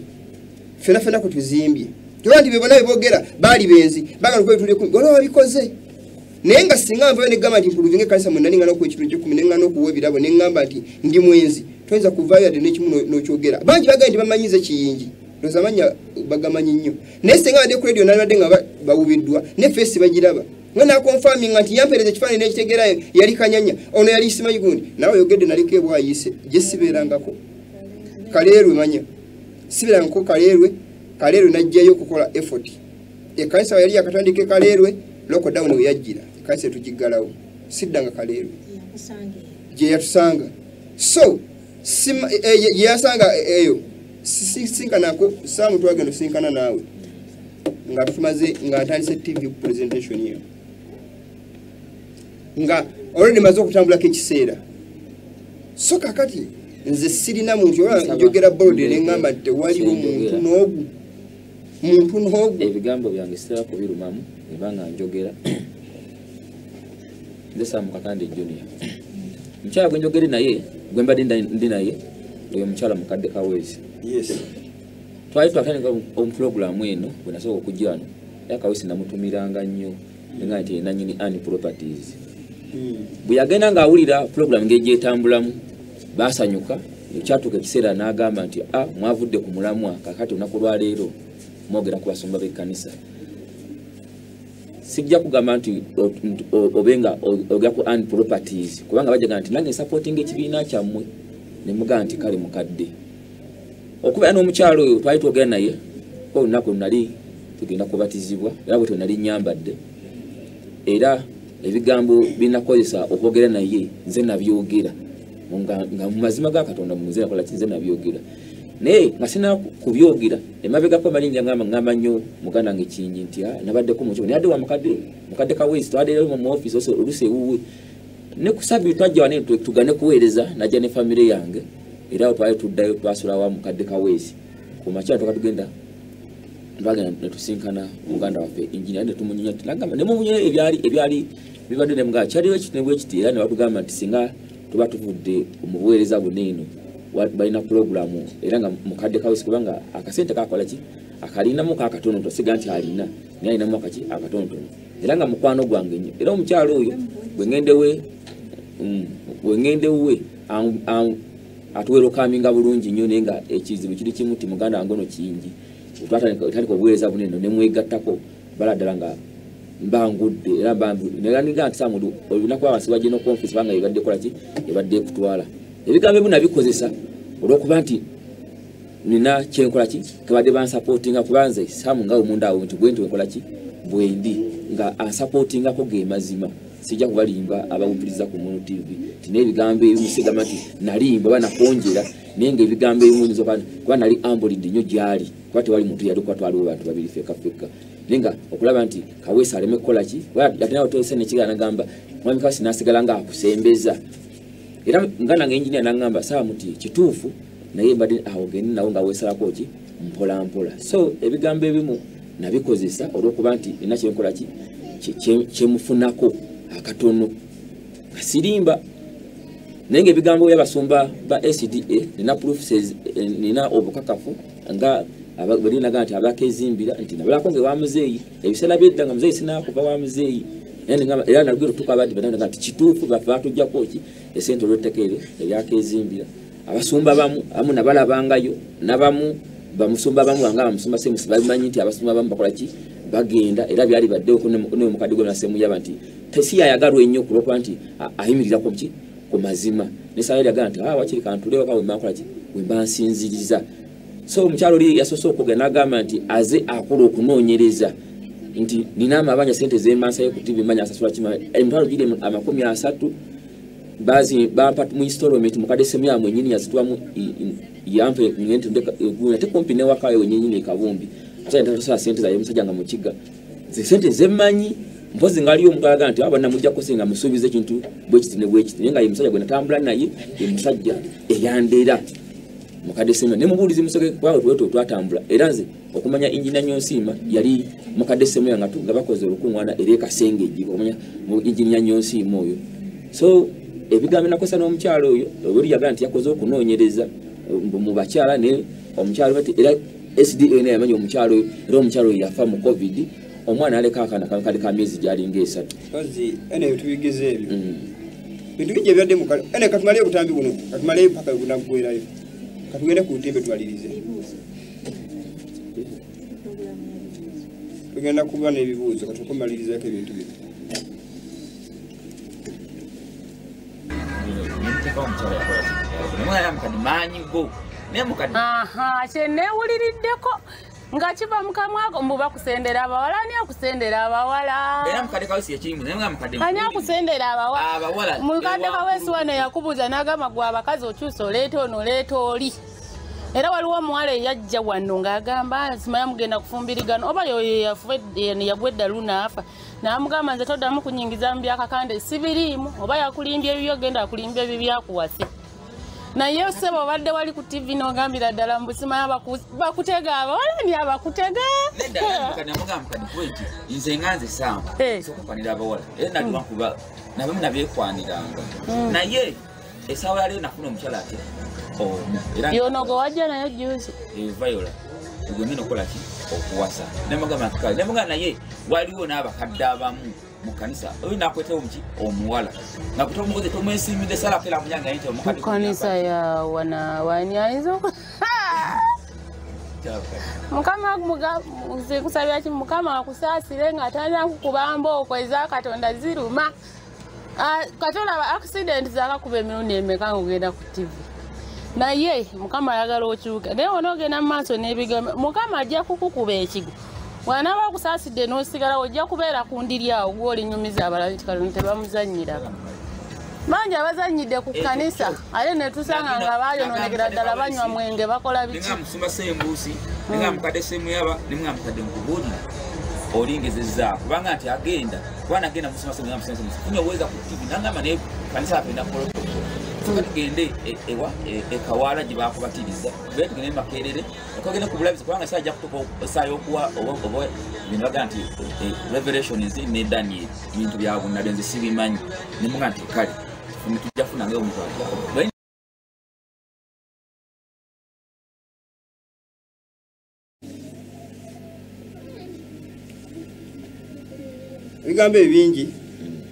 fena ku tuzimbye tubandi bibona bibogera bali benzi bagala kwetulye ku wala wabikoze naye nga singa nvayo ne gamba nti mpuluvinge kanisa mwenda ninga n'okwekitundu ky'ekumi ne nga n'okuwa ebirabo ne ngamba nti ndi mwenzi toyinza kuvaayo yadde n'ekimu n'okyogera bangi bagambye nti bamanyize kiyingi ndoza amanya bagamanyi nnyo naye singa badde ku radio nalibadde nga bawubiddwa ne feesi bagiraba ngana confirming nti yampereza ekifaananyi n'ekitegeerayo yali Kanyanya ono yali Isimayi gundi nawe yogedde naliko ebwayise gye sibeerangako Kaleerwe manya sibeerangako Kaleerwe najjayo okukola effort ekanisa yali yakatandika Kaleerwe lockdown we yajjira ekanisa tugiggalawo siddanga Kaleerwe gye yatusanga so yasanga eyo sinkanako samu twagenda tusinkana naawe nga tumaze nga ntandise TV presentation hiyo nga already maze okutambulako ekiseera so kakati nze sirina muntu njogera bold n'engamba nti tewaliwo muntu n'ogu ebigambo byange sitera kubirumamu ebanga njogera nze Sam Kakande Junior mukyala gwe njogere naye gwe mbadde ndi naye oyo mukyala mukadde Kawezi. Yes. Twali twatandika omuprogramu eno bwe nasooka okujja wano Kawezi namutumiranga nnyo nga nti nanyini Ani Properties. Bwe yagenda ng'awulira program ng'egyetambulamu baasanyuka ekyatuuka ekiseera n'agamba nti mwavudde ku mulamwa kakati olunaku lwa leero mwogera ku basumba b'ekkanisa. Sijja kugamba nti obenga ogera ku Ani Properties kubanga bajjaga nti nange supporting ekibiina kyammwe ne mugamba nti kale mukadde. Okubeera n'omukyalo oyo twali twogera naye olunaku nali tugenda kubatizibwa era bwe nali nyambadde era ebigambo binakozesa okwogera naye nze nabyogera nga mu mazima ga Katonda mu nze nakola nze nabyogera naye nga sina kubyogera emabegako malinnya ngamba nnyo muganda wange Kingi nti nabaddeko mu kyo naye adde wa mukadde Kawezi twadde mu office ose oluse wuwe ne kusabi twajja wane tugane kuweereza najja ne family yange era twali tuddayo twasula wa mukadde Kawezi ku makya tukatugenda twagenda ne tusinkana muganda waffe engineer ne tumunyinya tulagamba ne mumunye ebyali bibadde ne mga kyaliwo ekitembo ekiti era ne batugamba nti singa tuba tuvudde mu buweereza buneeno balina programu era nga mukadde Kawezi kubanga akasente kakola ki akalinamu kakatono tosiga nti alina naye alinamu akatono era nga mukwano gwange nnyo era omukyalo oyo bwe ngendewe atuwera okaminga bulungi nnyo naye nga ekizibu kiri kimu ti muganda wange ono Kingi twatandika obuweereza bunene ne mwegattako bala ddala nga mbangudde era neganiga nti Samudu olunaku abansi bajje no conference banga ebadde kola ki ebadde kutwala ebigambo ebimu nabikozesa olw'okuba nti nina kyenkola ki kabadde bansupportinga kubanze Samu nga omuntu awo nti bwenti wenkola ki bwendi nga ansupportingako ge mazima sijja kubalimba abawuliriza ku Munu TV tina ebigambo ebimusigama nti nalimba banakonjera naye nga ebigambo ebimu kuba nali ambolidde nnyo gyali kuba tewali muntu yali kwatwaliwo bantu babiri feka naye nga okulaba nti Kawezi aleme kukola ki atenawo tose nekigaa nagamba mwami Kawezi nasigala nga akusembeza era nga nange engineer nagamba Samu ti kituufu naye mbadde awo gende nawo nga weesalako ki mpola mpola so ebigambo ebimu nabikozesa olw'okuba nti nina kyenkola ki kyemufunako akatono sirimba naye ebigambo by'abasumba ba SDA nina proofs nina obukakafu nga balinaga nti abakezimbira nti nabalako nge wa muzeeyi ebiseera byedda nga muzeeyi sinakuva wa muzeeyi era nalugero tukabadde banaga nti kituufu batujjako ki esente olw'ettekeere ebyakezimbira abasumba amu nabalabangayo nabamu bamusumba bamu nga bamusumba semusi babimanyi nti abasumba bamu bakola ki bagenda era byali baddeoko ne mukadde gwe nasemuyaba nti tesi yayagalwa ennyo kulwokuba nti ayimirirako ki ku mazima nesayali aganti wakiri kantulewa kawe makola ki wembansinziriza so omukyalo oli yasoose okugenda n'agamba nti aze akola okunoonyereza nti nina amabanja sente zemansayo ku TV manya asasula kima emitwalo giri 30 bazi bampa mu installment mu kadesemu ya mwenyini yazitwamu yampe ngente ndeka te kompi ne wakayo wenyenyini ekabumbi ate ntatasa sente za yemusajja nga mukiga ze sente zemanyi mpozi ngaliyo mukalaga nti abana mujja kusinga musubize kintu bwekiti nga yemusajja gwe natambula naye yemusajja eyandera mukadesemu ne mubulizi musoke kwawe tweto twatambula era nze okumanya engineer Nyonsima yali mukadesemu nga nga bakoze olukungwana ereka sengeji okumanya mu engineer Nyonsima oyo so ebigambo nakosa n'omukyalo oyo obuli yaga nti yakoze okunoonyereza mu bakyala ne omukyalo bati era SDN yamanyi omukyalo era omukyalo yafa mu COVID omwana aleka akana kali ka miezi gyali ng'esatu kazi ene tubigeze ebyo bintu bijje byadde mu kale ene katumale obutambi buno katumale mpaka bunagwerayo katugende ku timbe twalirize tugenda kuba n'ebibuuzo katukomalirizaako ebintu bino kyenewuliriddeko nga kiva mukamwako mbuba kusendera abawala ani akusendera abawala ani akusendera abawala mukadde kawesi wano yakubuuza n'agamba gwe abakazi okyusa oleeta ono oleeta oli era waliwo omuwala eyajja wano ng'agamba simanya mugenda kufumbirigano oba yagwa eddalu naafa n'amugamba nze toddamu kunyingiza mu byakakande sibiriimu oba yakulimbya ebibyo genda akulimbya ebyo byakuwase naye sebo obadde wali ku TV n'ogambira ddala mbusimanya bakutega abawala ni abakutega nze nganze samba sokukwanira abawala era naliwakuba nabemu nabyekwaniranga naye esawa yali nafuna omukyala ate yonogo wajja naye juzi Viola tugende nokola ki okuwasa nemugamba naye waliwo n'abakadde abamu mu kanisa oyo nakwetao muki omuwala nakuta omukozi tomwesimide sala kela munyanga yite omukadde mu kanisa ya wana wanyanyizo mukama kusabya ki mukama akusaasire nga atanya kukubamba okweza katonda ziruma katonda ba accident zakakuba emirundi emeka ngenda ku TV naye mukama ayagala okyuka naye onogenda mu maaso n'ebigambo mukama ajja kukukuba ekigo wanaba okusaasidde n'osigala ojja kubeera ku ndiri awo gw'olinyumiza abalala kikaluno tebamuzannyira mangi abazannyidde ku kanisa ate ne tusanga nga baayononekera ddala banywa mwenge bakola biki musumba sembuusi nga mukadde semuyaba nemwa mukadde mukubuulira olingezezza kubanga nti agenda kubanga agenda musumba semuyaba funya uweza ku TV nangamba naye kanisa apenda protocol tugende ewa ekawala gye bakubatiriza bwe tugende makerere okagenda ku bulabizi kubanga sajja kutuka esayo okuwa oba bintu baga nti revelations ne Daniel bintu byabwe nabenze sibimanyi nemuga nti kale tujja funa ngayo omuntu ajja bigambo ebingi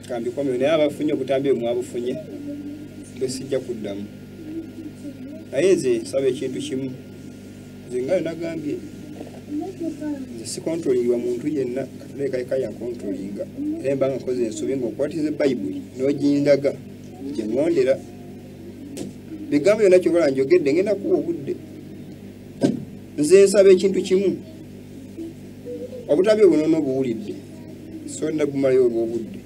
kambikomyo naye abafunye okutambi omwabufunye besijja kuddamu naye nze saba ekintu kimu nze ngayo nagambye nze sikontrolingibwa muntu yenna katoneka yankontrolinga era mbanga nkoze ensobi ngaokwatiza ebayibuli n'ogindaga gyengondera bigambo byonna kyobola njogedde ngenda kuwa obudde nze nsaba ekintu kimu obutambi obunono obuwulidde so nagumalayo obwobudde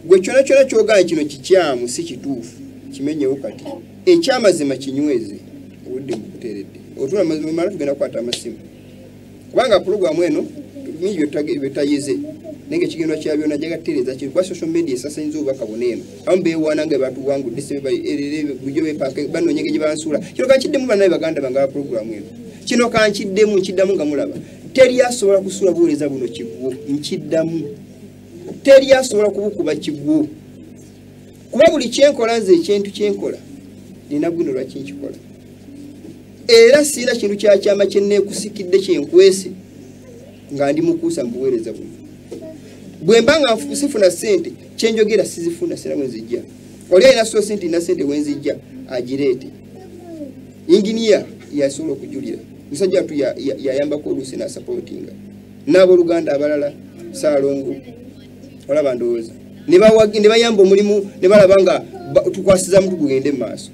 gwe kyona kyona kyoganye kino kikyamu si kituufu kimenyewo kati ekyamazima kinyweze obudde bukuteredde otula mala tugenda kukwata amasimu kubanga programu eno mingi betayize nenge kigendwa kya byonna jagatereza kiri kwa social media esasenza obubaka buna eno abamu beewaananga batuwangudde bujo bepaka banonyenge gye bansula kino kankiddemu bannaye baganda bange aba programu eno kino kankiddemu nkiddamu nga mulaba teri asobola kusula buweereza buno kigwo nkiddamu teri asobola kubukuba kigwo kuba buli kyenkola nze ekintu kyenkola nina guno lwaki nkikola era siina kintu kyakyama kyenneekusikidde kyenkwese nga ndi mukuusa mubuweereza buno bwe mba nga sifuna ssente kyenjogera sizifuna sina wenzijja oli alina so sente ina ssente wenzijja agireete inginiya yasobola okujulira musajja watu yayambako oluusi nasapootinga n'abooluganda abalala Saalongo olaba ndowooza ne bayamba omulimu ne balaba nga tukwasiza mtu kugende maaso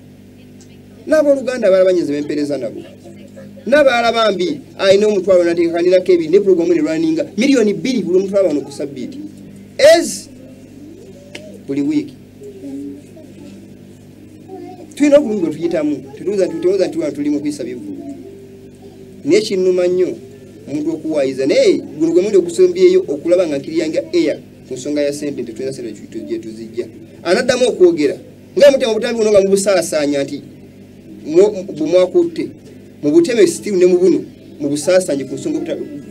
n'abooluganda balabanyeze bempereza nabo n'abalala bambi ayina omutwalo nateekakanirako ebiri ne puroguramu ne lwaninga miliyoni 2 buli omutwalo wano ku sabbiiti buli wiiki tulina obulungi bwe tuyitamu tetuloza nti wano tuli mu kuyisa bivulu naye kinnuma nnyo omuntu okuwaayiza naye guno gwe mundi okusombyeyo okulaba nga nkiriyanga eya ku nsonga ya sente tetulina sente gye tuzijja anaddamu okwogera nga mutema obutambi buno nga mubusaasaanya nti bumwakutte mu buteme still ne mu buno mu busaasaanye ku nsonga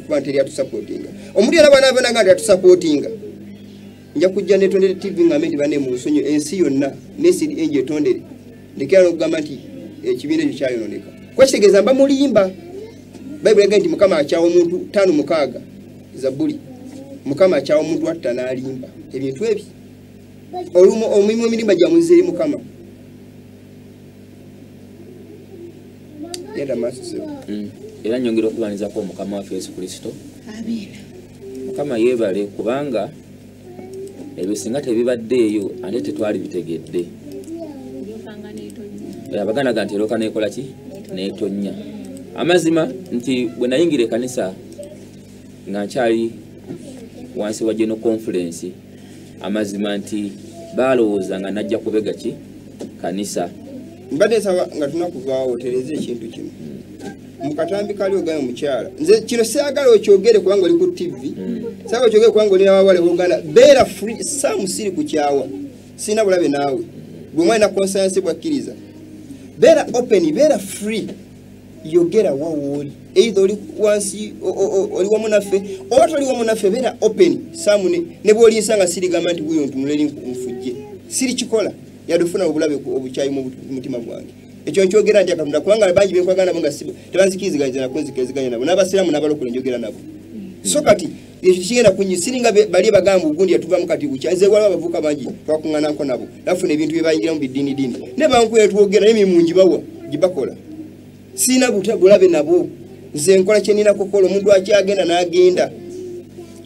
kuba nti atusapootinga omuntu yalaba n'abananga nti atusapootinga nja kujja netondere TV nga menti bane mu nsonyi ensi yonna nesidi enje tondere ndikira okugamba nti ekibiina ekyo kyayononeka kwekitegeeza mba mulimba Bible yagamba nti Mukama akyawa omuntu 5:6 Zaburi Mukama akyawa omuntu atta n'alimba ebintu ebi olumu omulimu emirimba gya muziri Mukama era masese era nyongera okubanizako Mukama waffe Yesu Kristo amina Mukama yebale kubanga ebyo singa tebibaddeeyo ate tetwali bitegedde abaganda ga nti eroka nekola ki netonya amazima nti bwe nayingira ekanisa nga nkyali wansi wa General Conference amazima nti balowooza nga najja kubega ki kanisa mbadde sawa nga tunakuvaawo otereze ekintu kino mukatambi kali ogayo mukyala nze kino siagala okyogere kubanga oli ku TV sawa okyogere kubanga oli n'abawale b'Uganda beera free samusiri ku kyawa sina bulabe naawe bwe mwalina conscience bwakkiriza beera open beera free yogera wawooli either oli wansi oli wamu naffe oba toli wamu naffe beera open samune ne bw'oliisa nga sirigamba nti bw'oyo ntunulera nfujje siri kikola yadufuna obulabe obukyayi mu mutima gwange ekyo nkyogera nti Katonda kubanga bangi benkwagala nabo nga tebanzikiriziganya nako nzikiziganya nabo n'abasiraamu n'abalokole njogera nabo so kati ekyo kigenda siringa bali bagamba ugundi yatuvamu kati bukyaze waliwo abavuka bangi twakuŋŋanako nabo bafuna ebintu bye bayingiramu biddini ne bankuya twogera n'emirimu ngibawa gibakola sina bulabe nabo nze nkola kye nina kukola omuntu akyagenda n'agenda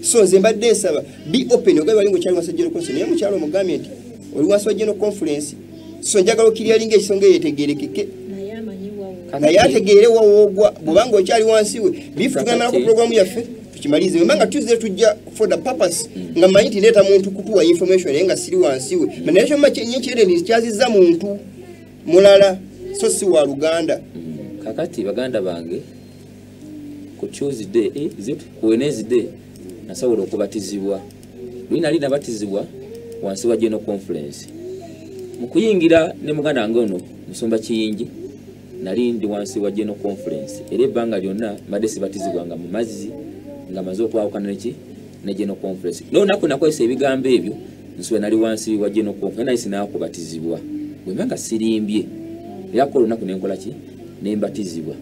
so nze mbadde nsaba be open ogabe balinga okyali wansi wa General Conference naye mukyalo omugambye nti oli wansi wa General Conference so njagala okiryalinga ekisonga yetegerekeke naye ategeere wawoogwa bwobanga okyali wansi we bifutugana ku programu yaffe tukimalize wembanga Tuesday tujja for the purpose nga manyi nti ndeeta muntu kutuwa information naye nga siri wansi we naye kyoma kyenyekirere nikyazizza muntu mulala so si wa Luganda kakati baganda bange ku Tuesday ku Wednesday nasobola okubatizibwa lwinali nabatizibwa wansi wa General Conference mukuyingira ne muganda wange ono Musumba Kiyingi nali ndi wansi wa General Conference era ebbanga lyonna mbadde sibatizibwanga mu mazzi nga maze okwawukana neki ne General Conference n'olunaku nakozesa ebigambo ebyo nsuwe nali wansi wa General Conference naye sinakubatizibwa bwemanga sirimbye era ko olunaku nenkola ki nembatizibwa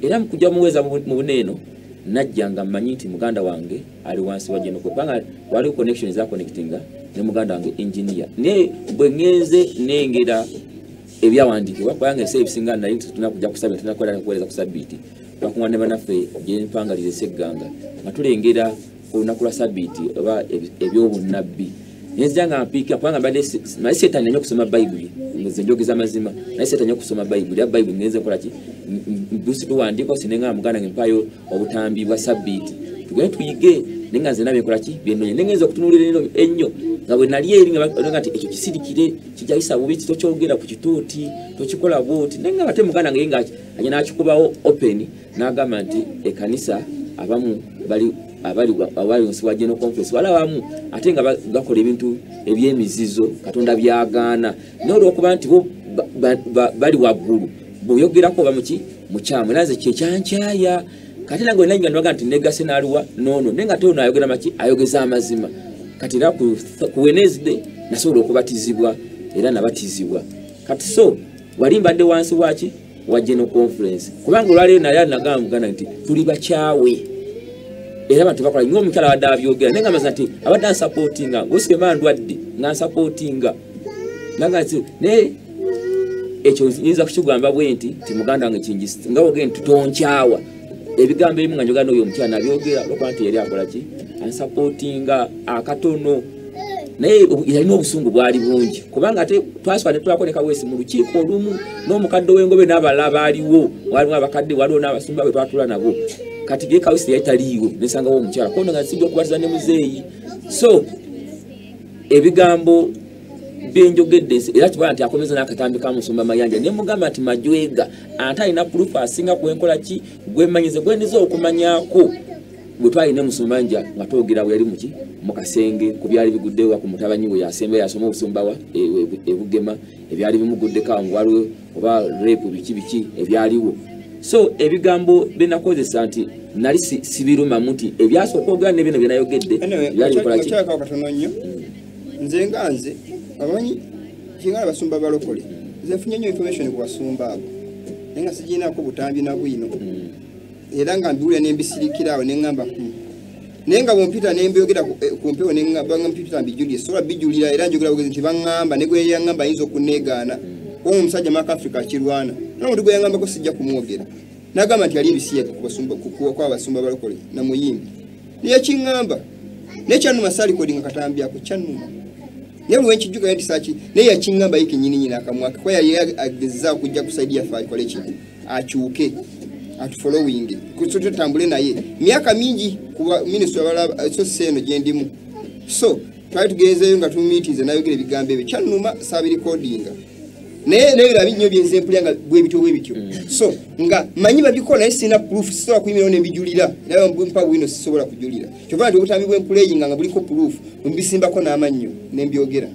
era mukujja muweza mu buneeno najja nga mmanyi nti muganda wange ali wansi wa General Conference waliwo connection za connectinga ne muganda wange engineer ne bwe ngenze nengera ebyawandiikibwa kubanga ebisinga nali tunakujja kusaba tunakola nakuweereza ku sabbiiti bakuŋŋaana ne bannaffe gye mpangaliza esegganga nga tulengera ku lunaku lwa sabbiiti oba ebyobunnabbi nenzira nga mpiikira kubanga mbadde naye seetaani nnyo okusoma bayibuli nze njogeza mazima naye seetaani okusoma bayibuli era bayibuli ngenze nkola ki busi tuwandiika osinenga muganda nge mpaayo obutambi bwa sabbiiti tugende tuyige naye nga nze nabye nkola ki byennonye naye ngenza okutunuulira ennyo nga bwe nali eri nga nti ekyo kisirikire kijayisa bubi tokyogera ku kituuti tokikola bwoti naye nga bate muganda nge nga anya n'akikubawo open n'agamba nti ekanisa abamu abali wansi wa General Conference wala wamu ate nga gakola ebintu ebyemizizo Katonda byagaana n'olwokuba nti bo bali waggulu bweyogerako oba mukyamu naze kyekyankyaya kati nange nanyinga nwaga nti negase n'aluwa nono naye nga te ono ayogera maki ayogeza amazima kati era ku Wednesday nasobola okubatizibwa era nabatizibwa kati so wali mbadde wansi waki wa General Conference kubanga olwaleero naye nagamba muganda nti tuli bakyawe era abantu bakola nnyo omukyala wadde abyogera naye nga maza nti abadde ansapootinga ng'osikema ndwadde nga ansapootinga nanga nti naye ekyo nyinza kukigamba bwe nti muganda wange kingisi nga wogere nti tonkyawa ebigambo ebimu nga njogera n'oyo omukyala nabyogera olwokuba nti yali akola ki ansapootinga akatono naye yalina obusungu bwali bungi kubanga ate twaswa ne twakoneka wesi mu lukiiko olumu n'omukadde w'engobe n'abalala baaliwo waliwo abakadde waliwo n'abasumba bwe twatula nabo kati gekawisi yayitaliiwo nesangawo omukyala kono nga sijja okubatiza ne muzeeyi so ebigambo byenjogedde era kibala nti akomeza n'akatambi ka Musumba Mayanja ne mugamba nti majwega ate alina proof asinga kwenkola ki gwemanyize gwendiza okumanyako bwe twalina Musumba Mayanja nga twogera bwe yali muki mu kasenge ku byali biguddewa ku mutabanyi we yasembe yasoma obusumba wa ebugema ebyali bimuguddeko awo waliwo oba repu biki ebyaliwo so ebigambo benakozesa nti nali sibirumamu nti ebyasooka ogera ne bino byenayogedde byali bikola ki katono nnyo nze nga nze abamanyi kingala basumba balokole nze nfunye nnyo information ku basumba abo naye nga sigiinaako butambi na bwino era nga mbiwulira nembisirikiraawo neŋŋamba naye nga bwompita nembyogera ku mpewo neŋŋamba mbijulire sobola bijulira era njogera bugezi nti baŋŋamba ne gwe yaŋŋamba ayinza okunneegaana omu omusajja maka Africa akirwana n'omuntu gwe yaŋŋambako sijja kumwogera n'agamba nti yali ebisiyaga kw'abasumba balokole na muyimbi naye kiŋŋamba naye kyannuma saalikodi nga katambyako kyannuma naye luwe nkijjuka nti saaki naye yakiŋŋamba ye kennyini akamwaka kuba yali agezezaawo kujja kusaidia ffe akole ki akyuke atufollowing tutambule naye myaka mingi kuba minisitule abalala so seeno gye ndimu so twali tugezeeyo nga tumitiize nayogera ebigambo ebyo kyannuma saabirikodinga naye nebiraba nnyo byenze mpulya nga bwebityo so nga manyi babikola naye sirina proof sisobola kuyimirawo nembijulira naye mpa bwino sisobola kujulira kyova nti obutambi bwempuleyinga nga buliko proof mbisimbako n'amannyo nembyogera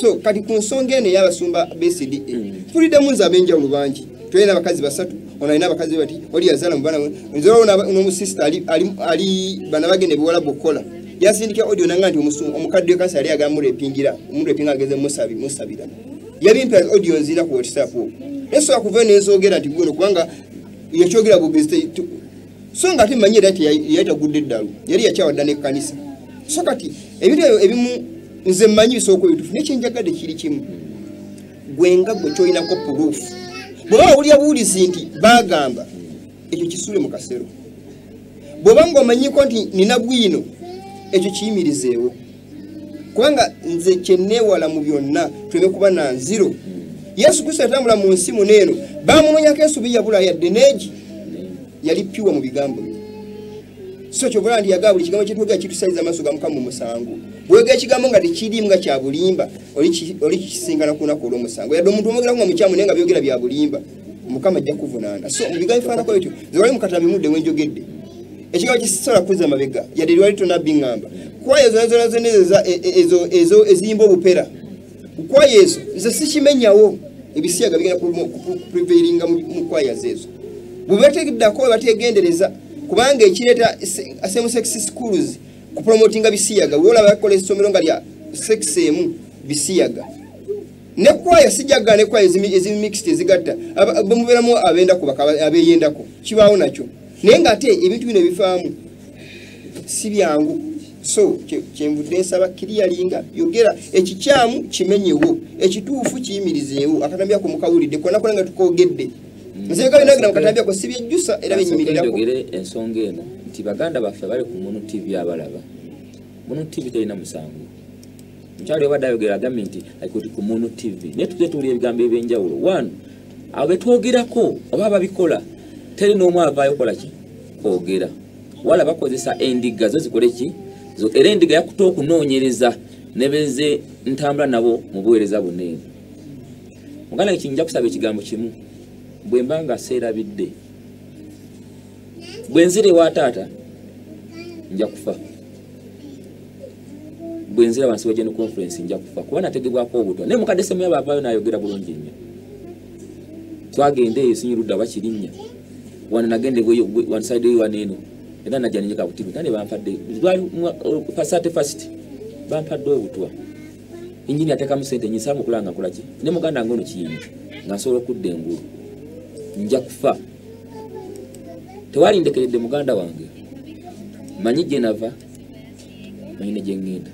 so kati ku nsonga eno ey'abasumba BCDA tuliddemu nze ab'enjawulo bangi tulina abakazi basatu ono alina abakazi bati oli yazaala mu baana nzewo n'omusista ali bana bagende biwala bokkola yasindika audio nanga nti omukadde kansa yali agamurepingira omurepinga ageze musabira yabimpa audio nzira ku WhatsApp eso akuva nezogera nti gwono kubanga yakyogera bubizite so nga ate manyira ati yaita gudde ddalu yali yakyawadda ne kanisa so kati ebintu ebimu nze mmanyi bisoko bitufu nekyenjagadde kiri kimu gwenga gwe kyoyinako proof bw'oba wulya buwulizi nti bagamba ekyo kisule mu kasero bw'oba ng'omanyiko nti nina bwino ekyo kiyimirizeewo kubanga nze kyenneewala mu byonna tuleme kuba na nziro Yesu Kristo yatambula mu nsi muno eno bamunonyako ensobi yabula yadde neegi yali piwa mu bigambo so kyobula nti yagaa buli kigambo kyetwogera kitusaliza amaaso ga Mukama mu musango bwegera ekigambo nga tekiriimu nga kya bulimba oli kisingana ku lunaku olw'omusango yadde omuntu omwogerako nga mukyamu naye nga byogera bya bulimba Mukama ajja kuvunaana so mu bigambo bifaanako etyo ze wali mukatambi mudde wenjogedde ekigambo kisobola kuzza mabega yadde lwali tonabbi ŋŋamba kwayo ezo eziyimba obupera kwayo ezo nze sikimenyawo ebisiyaga bigenda kuprevailinga mu kwaya zeezo bwebategeddako webategendereza kubanga ekireeta same-sex schools kupromotinga bisiyaga weolaba bakola essomero nga lya sex emu bisiyaga ne kwaya sijjaga ne kwaya ezimixed ezigatta bamubeeramu abenda kubaka abeyendako kibaawo nakyo naye ng'ate ebintu bino ebifaamu si byangu so kyenvudde nsaba kiriyalinga yogera ekikyamu kimenyewo ekituufu kiyimirizeewo akatambyako mukawulidde konakola nga tukogedde nzeka binagira mukatambyako si byejjusa era binyimirirako ensonga eno nti baganda baffe bali ku Munu TV abalaba Munu TV terina musango mukyali obadde ayogera agambye nti aikuti ku Munu TV naye tujja tuwulira ebigambo ebyenjawulo one abo betwogerako oba ababikola teri n'omu avaayo kola ki kwogera wala bakozesa endiga zo zikole ki era endiga yakuta okunoonyereza ne benze ntambula nabo mu buweereza bunene muganda kinja kusaba ekigambo kimu bwe mbanga seerabidde bwe nzire wa taata nja kufa bwe nzira wansi wa General Conference nja kufa kuba nategebwako obutwa naye mukadde semu yabavaayo n'ayogera bulungi nnyo twagende eyo sinyirudda bakirinnya wana nagende one side waneno era najja nenyeka kutibu tane bampadde pasate first bampadde obutwa injini ateka mu sente nyisa mu kulanga kulaki ne muganda ngono kiyingi nga nsobola okudda engulu nja kufa tewali ndekeredde muganda wange manyi gye nava manyi ne gye ngenda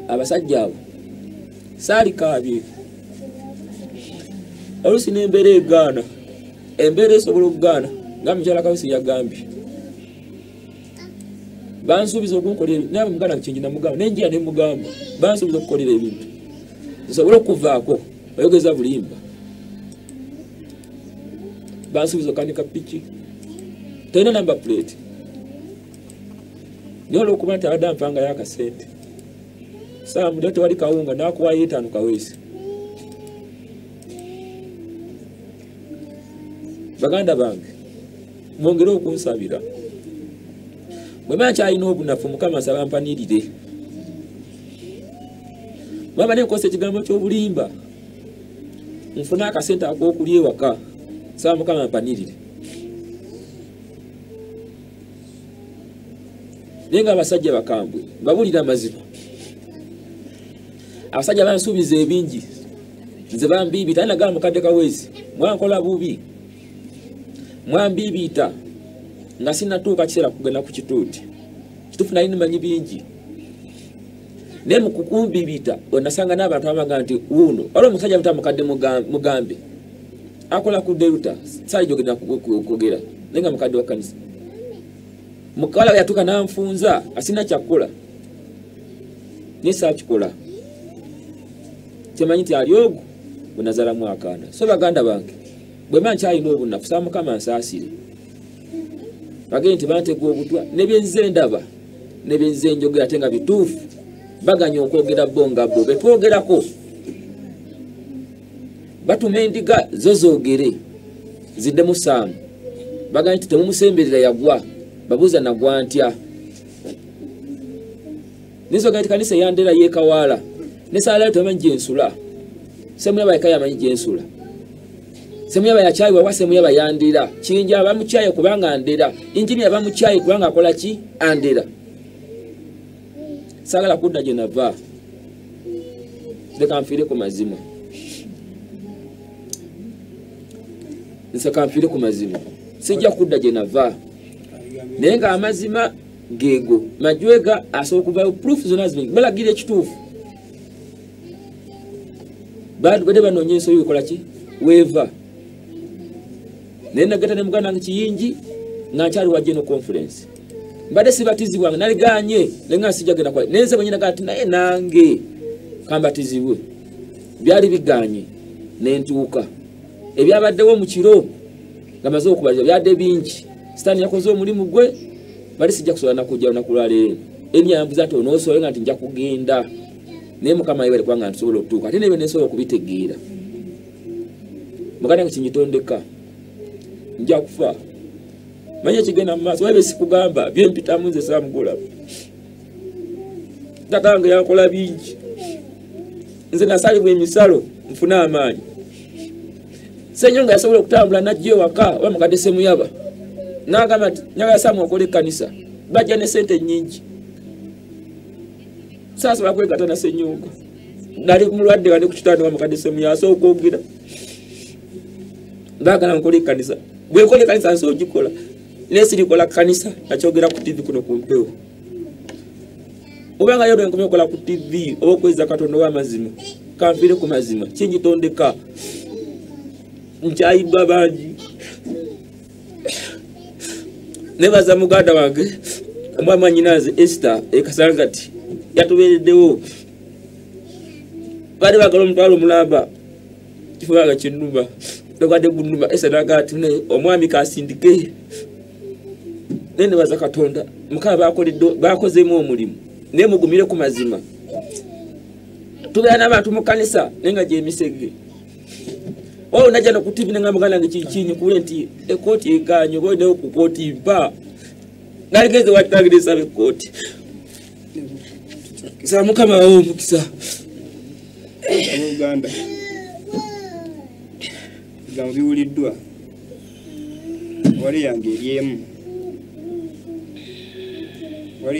abasajja abo saali kaabye olusi n'embeera egaana embeera esobola okugaana nga mukyala Kawusi yagambye bansuubiza okunkolera nawe muganda kyenji namugamba nenjira ne mugamba bansuubiza okukolera ebintu nsobola okuvaako oyogeza bulimba bansuubiza okanika piki talina number plate niyo olwokuba nti abadde ampangayo akasente saamudde tewali kawunga nakuwayo 5 kaweesi baganda bange mwongere okunsabira bwe mankyalina obunafu mukama nsaba mpanirire baba nenkosa ekigambo ky'obulimba nfune akasente ak'okulya ewaka nsaba mukama mpanirire naye nga abasajja bakambwe babulira amazima abasajja bansuubiza ebingi nze bambiibita aye nagamba mukadde kaweesi mwankola bubi mwambiibita nga sinatuuka kiseera kugenda ku kituuti kituufu nali nimanyi bingi naye mukukumbiibita onasanga n'abantu abaga nti wuuno waliwo omusajja muta mukadde mugambe akola ku deruta saali gyogenda kwogera naye nga mukadde wa kanisa mukawala we yatuuka n'anfunza asina kyakukola naye saakikola kyemanyi nti ali ogwo bwe nazalamu akaana so baganda bange bwe mankyalina obunafu saa mukama nsaasire bagende nti bantega obutwa ne byenze ndaba ne byenze njogera ate nga bituufu baganya okwogera bo nga bo betwogerako batuma endiga zo zoogere ziddemu saamu baganya nti temumusemberera yagwa babuuza nagwa ntya nizoga nti kanisa yandera yeekawaala ne saalayo tebamanyi gyensula semuyaba yeka yamanyi gyensula semuyaba yakyayiwa wa semuyaba yandera kiyinja abamukyaye kubanga ndera injini abamukyaye kubanga akola ki andera saagala kudda gye nava leka nfiire ku mazima nseka nfiire ku mazima sijja kudda gye nava naye nga amazima geego majwega asobola okuvayo proof zonna zibingi balagira ekituufu badde banoonya ensobi wekola ki weeva naye nagata ne muganda wange kiyingi nga nkyali wa general conference mbadde sibatizibwange naliganye nenga sijja genda kwa nenze bwenyina gati naye nange kambatizibwe byali biganye nentuuka ebyabaddewo mu kiro nga maze okubaliza byadde bingi sitaani yakoze omulimu gwe bali sijja kusobola nakujja nakulwaleero enyambuza ati onoosobole nga nti nja kugenda naye mukama yebale kubanga ntusobola okutuuka ate nebe nesobola okubitegeera muganda wange kinyitondeka nja kufa manye kigenda mu maaso wabe sikugamba byempitamu nze saamugula takange yankola bingi nze nasalibwa emisalo nfune amaanyi Senyonga yasobola okutambula najja ewaka oba mukadde semuyaba n'agamba nti njagala Saamu okole ekkanisa bajja ne sente nnyingi saasobola kwegata na Senyonga nali mulwadde nga ne ku kitanda wa mukadde semuyaba asobola okwogera baagala nkole ekkanisa bwekola ekkanisa nsobola ogikola naye sirikola kanisa nakyogera ku TV kuno ku mpewo obanga yo lwenkomye okola ku TV oba okweza Katonda w'amazima kanfiire ku mazima kinjitondeka nkyayiddwa bangi nebaza muganda wange omwama nyinaze Esther ekasangati yatubeereddewo bali bagala omutwalo mulamba kifubaga kinnuma tokadde gunuma Esther nagati ne omwami kasindike nene baza Katonda mukaba bakozeemu omulimu naye mugumire ku mazima tubeera n'abantu mu kanisa nenga gyemisege oyo najja nokuTV nenga muganda wange kikinyi kule nti ekooti eganye oba olinayo ku kooti mpa naligeze watangire esabe kooti sa mukama wawe omukisa Uganda bigambo biwuliddwa wali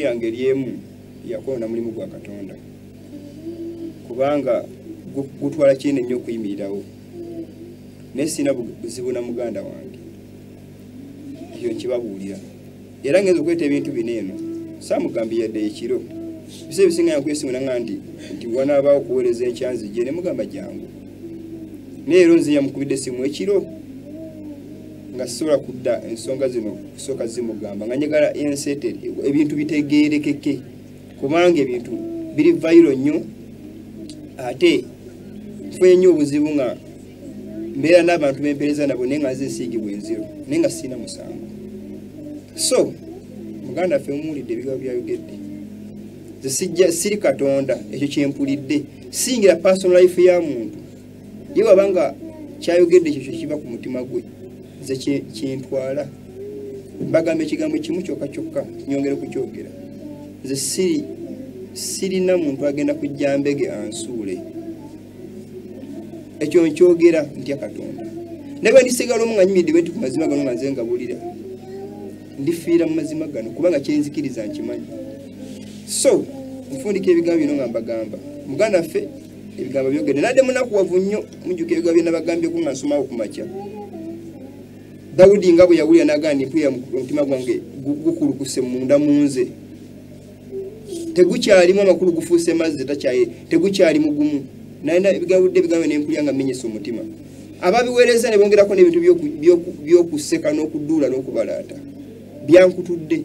yange eryemu yakolona mulimu gwa Katonda kubanga gutwala kinene nnyo okuyimirirawo naye sina buzibu na muganda wange ekyo nkibabuulira era ngenza okweta ebintu bino eno saamugambye yadde ekiro bise ebisinga yankwesimu nanga nti wanaabaawo okuweereza enkyanzi gye ne mugamba jangu naye ero nze yamukubidde essimu ekiro nga sola kudda ensonga zino kusooka zimugamba nga njagala ensete ebintu bitegeerekeke kubanga ebintu biri viral nnyo ate tufunye nnyo obuzibu nga mbeera n'abantu b'empeereza nabo naye nga zinsiigibwa enziro naye nga sirina musango so muganda ffe muwulidde ebigambo byayogedde nze siri katonda ekyo kyempulidde singira personal life ya muntu ye wabanga kyayogedde ekyo kiba ku mutima gwe nze kyentwala mbagamba ekigambo kimu kyokka kyokka nyongere kukyogera nze sirina muntu agenda kujja mbege ansuule ekyo nkyogera ntya katonda naye bwe ndisigala omu nga nyimidde bwe nti ku mazima gano nga nze ngabulira ndifiira mu mazima gano kubanga kyenzikiriza nkimanyi so nfundika ebigambo bino nga mbagamba muganda ffe ebigambo byogedde nadde munakuwavu nnyo mujjuka ebigambo bye nabagambyeku nga nsomawo ku makya Dawudi nga bwe yawulira n'agamba mpulira omutima gwange gukulukuse munda mu nze tegukyalimu amakulu gufuuse mazzi tegukyali mugumu naye ebigabudde ebigambo ne mpulira nga mmenyesa omutima ababiweereza ne bongerako n'ebintu by'okuseka n'okudduula n'okubalaata byankutudde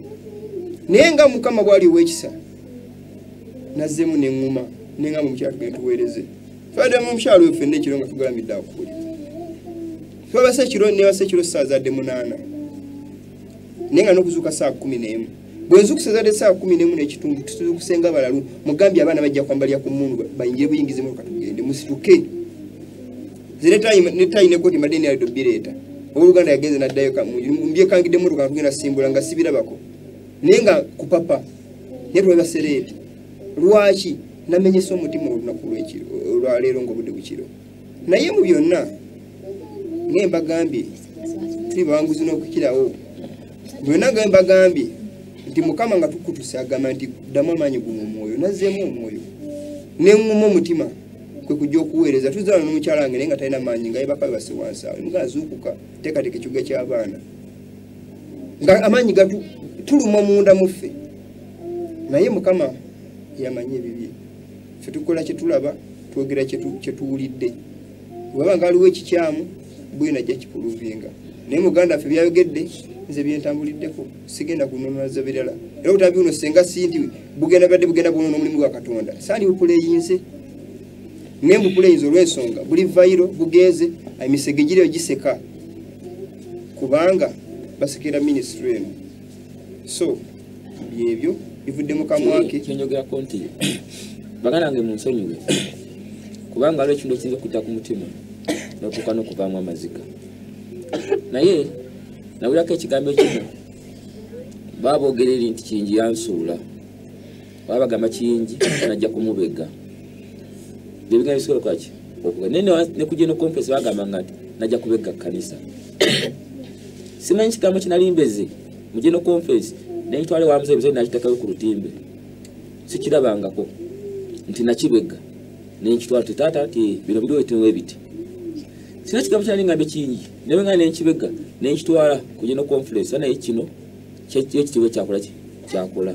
naye nga Mukama bw'ali ow'ekisa nazzeemu n'eŋŋuma nenga mukyalo tugenda tuweereze fadde mu mukyalo we ffenna ekiro nga tugalamidde akuwulira twabasa ekiro nebasa ekiro ssaawa zadde 8 naye nga n'okuzuuka ssaawa 11 bwe nzukuse zadde ssaawa 11 n'ekitundu tuzukusenga balalu mugambye abaana bajja kwambalya ku mmundu bayingire buyingize mu katugende musituke netayi nekoti madeni alido bireeta owooluganda yagenze n'addayo mbyekangidde mmotoka tugenda simbula nga sibirabako naye nga kupapa naye twabasereeti lwaki namenyesa omutima olunaku olwaleero ng'obudde bukiro naye mu byonna naye mbagambye tuli bawanguzi n'okukirawo byonna nga mbagambye nti Mukama nga tukutuse agamba nti ddamu amaanyi gumu omwoyo nazzeemu omwoyo neŋŋuma omutima kwe kujja okuweereza tuzaala n'omukyala wange naye nga talina maanyi nga yebaka base wansi awo nga azuukuka teekateeka ekibuga ky'abaana nga amaanyi tuluma munda mu ffe naye Mukama yamanyi ebibye ffe tukola kye tulaba twogera kye tuwulidde waba nga aliwo ekikyamu bwe najja kipuluvinga naye muganda ffe byayogedde nze byentambuliddeko sigenda kunonaza birala era obutabi buno senga sinti bugenda bunoona omulimu gwa Katonda saali bupuleyinze naye mbupuleyinze olw'ensonga buli vairo bugenze emisege giriyo giseka kubanga basekera ministry eno so byebyo bivudde mu kamwa ke kyenyogerako nti baganda wange munsonyiwe kubanga aliwo ekintu ekiyinza okudda ku mutima n'otuuka n'okuvaamu amaziga naye nawulirako ekigambo ekimu baaboogera eri nti Kiyingi yansuula baba bagamba Kiyingi najja kumubega byebigambo bisobola kwaki okuga ne kujja no conference bagamba nga nti najja kubega kanisa simanyi kigambo kinalimbeze mujje no conference n'ekitwale wa muzeeyi nakitekayo ku lutimbe sikirabangako nti nakibega n'ekitwale tetaata ti bino biriwo etewe ebiti sina kigambo kinalingambe Kiyingi naye nga n'ekibega n'ekitwala kujja no conference naye kino kyekitiibwa kyakola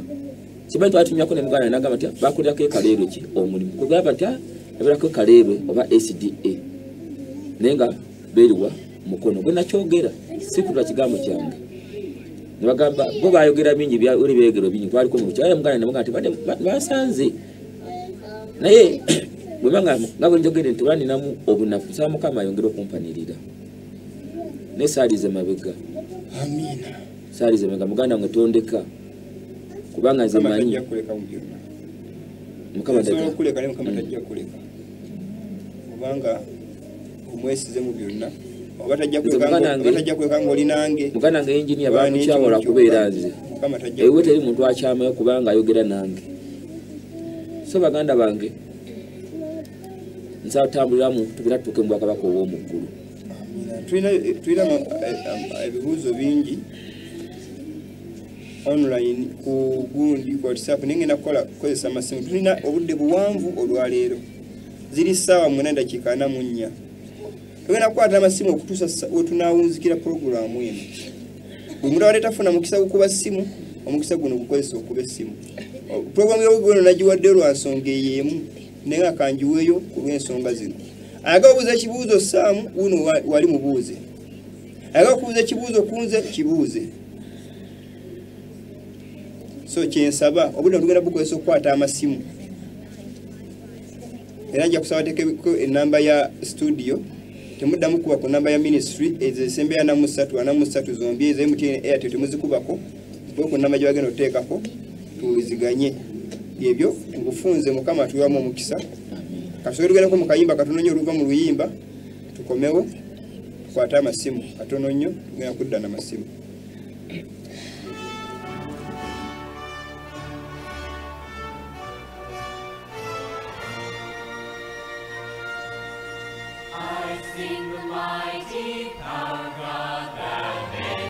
kimanyi twatumyako ne muganda n'agamba nti bakolerako ekaleero ki omulimu kugamba nti yabeerako ekaleero oba SDA naye nga beeriwa mukono gwe nakyogera sikutula kigambo kyange nebagamba bo bayogera bingi byoli beegero bingi twaliko mu kyaya muganda ne muganda nti basanze naye bwemanga nga bwe njogere nti olwaninamu obunafu nsaba Mukama ayongere okumpanirira naye saalize mabega amina saalize mabega muganda wange tondeka kubanga nze manyi Mukama kuleka ne Mukama tajja kuleka kubanga omwesize mu byonna oba tajja kuleka ng'oli nange muganda wange engineer bamukyawola kubeera nze ewe teri muntu akyamayo kubanga ayogera nange so baganda bange nsaba tutambuliramu tugenda tutuuke mu Bwakabaka obw'omuggulu tulina ebibuuzo bingi online ku gundi ku WhatsApp naye ngenda kukozesa amasimu tulina obudde buwanvu olwaleero ziri ssaawa 8:44 tugenda kukwata amasimu okutuusa wetunaawunzikira puroguramu eno bwe muntu abadde tafuna mukisa gukuba ssimu omukisa guno gukozesa okuba essimu puroguramu y'obugweno nagiwadde lwa nsonga eyeemu naye nga kanjiweeyo ku lw'ensonga zino ayagala obuuza ekibuuzo Saamu uno wali mubuuze kubuuza ekibuuzo kunze kibuuze. So kyensaba obudde tugenda bukozesa okukwata amasimu era nja kusaba tekeko enamba ya studio temuddamu kuba ku namba ya ministry ezesembe ya namu 3 zombi eze MTN Airtel temuzikubako ku namba gye bagenda oteekako tuwuliziganye ebyo ngufunze mukama tuwamu omukisa kasobola tugendako mu kayimba katono nnyo oluva mu luyimba tukomewo tukwate amasimu katono nnyo tugenda kudda n'amasimu. Sing the mighty power of God that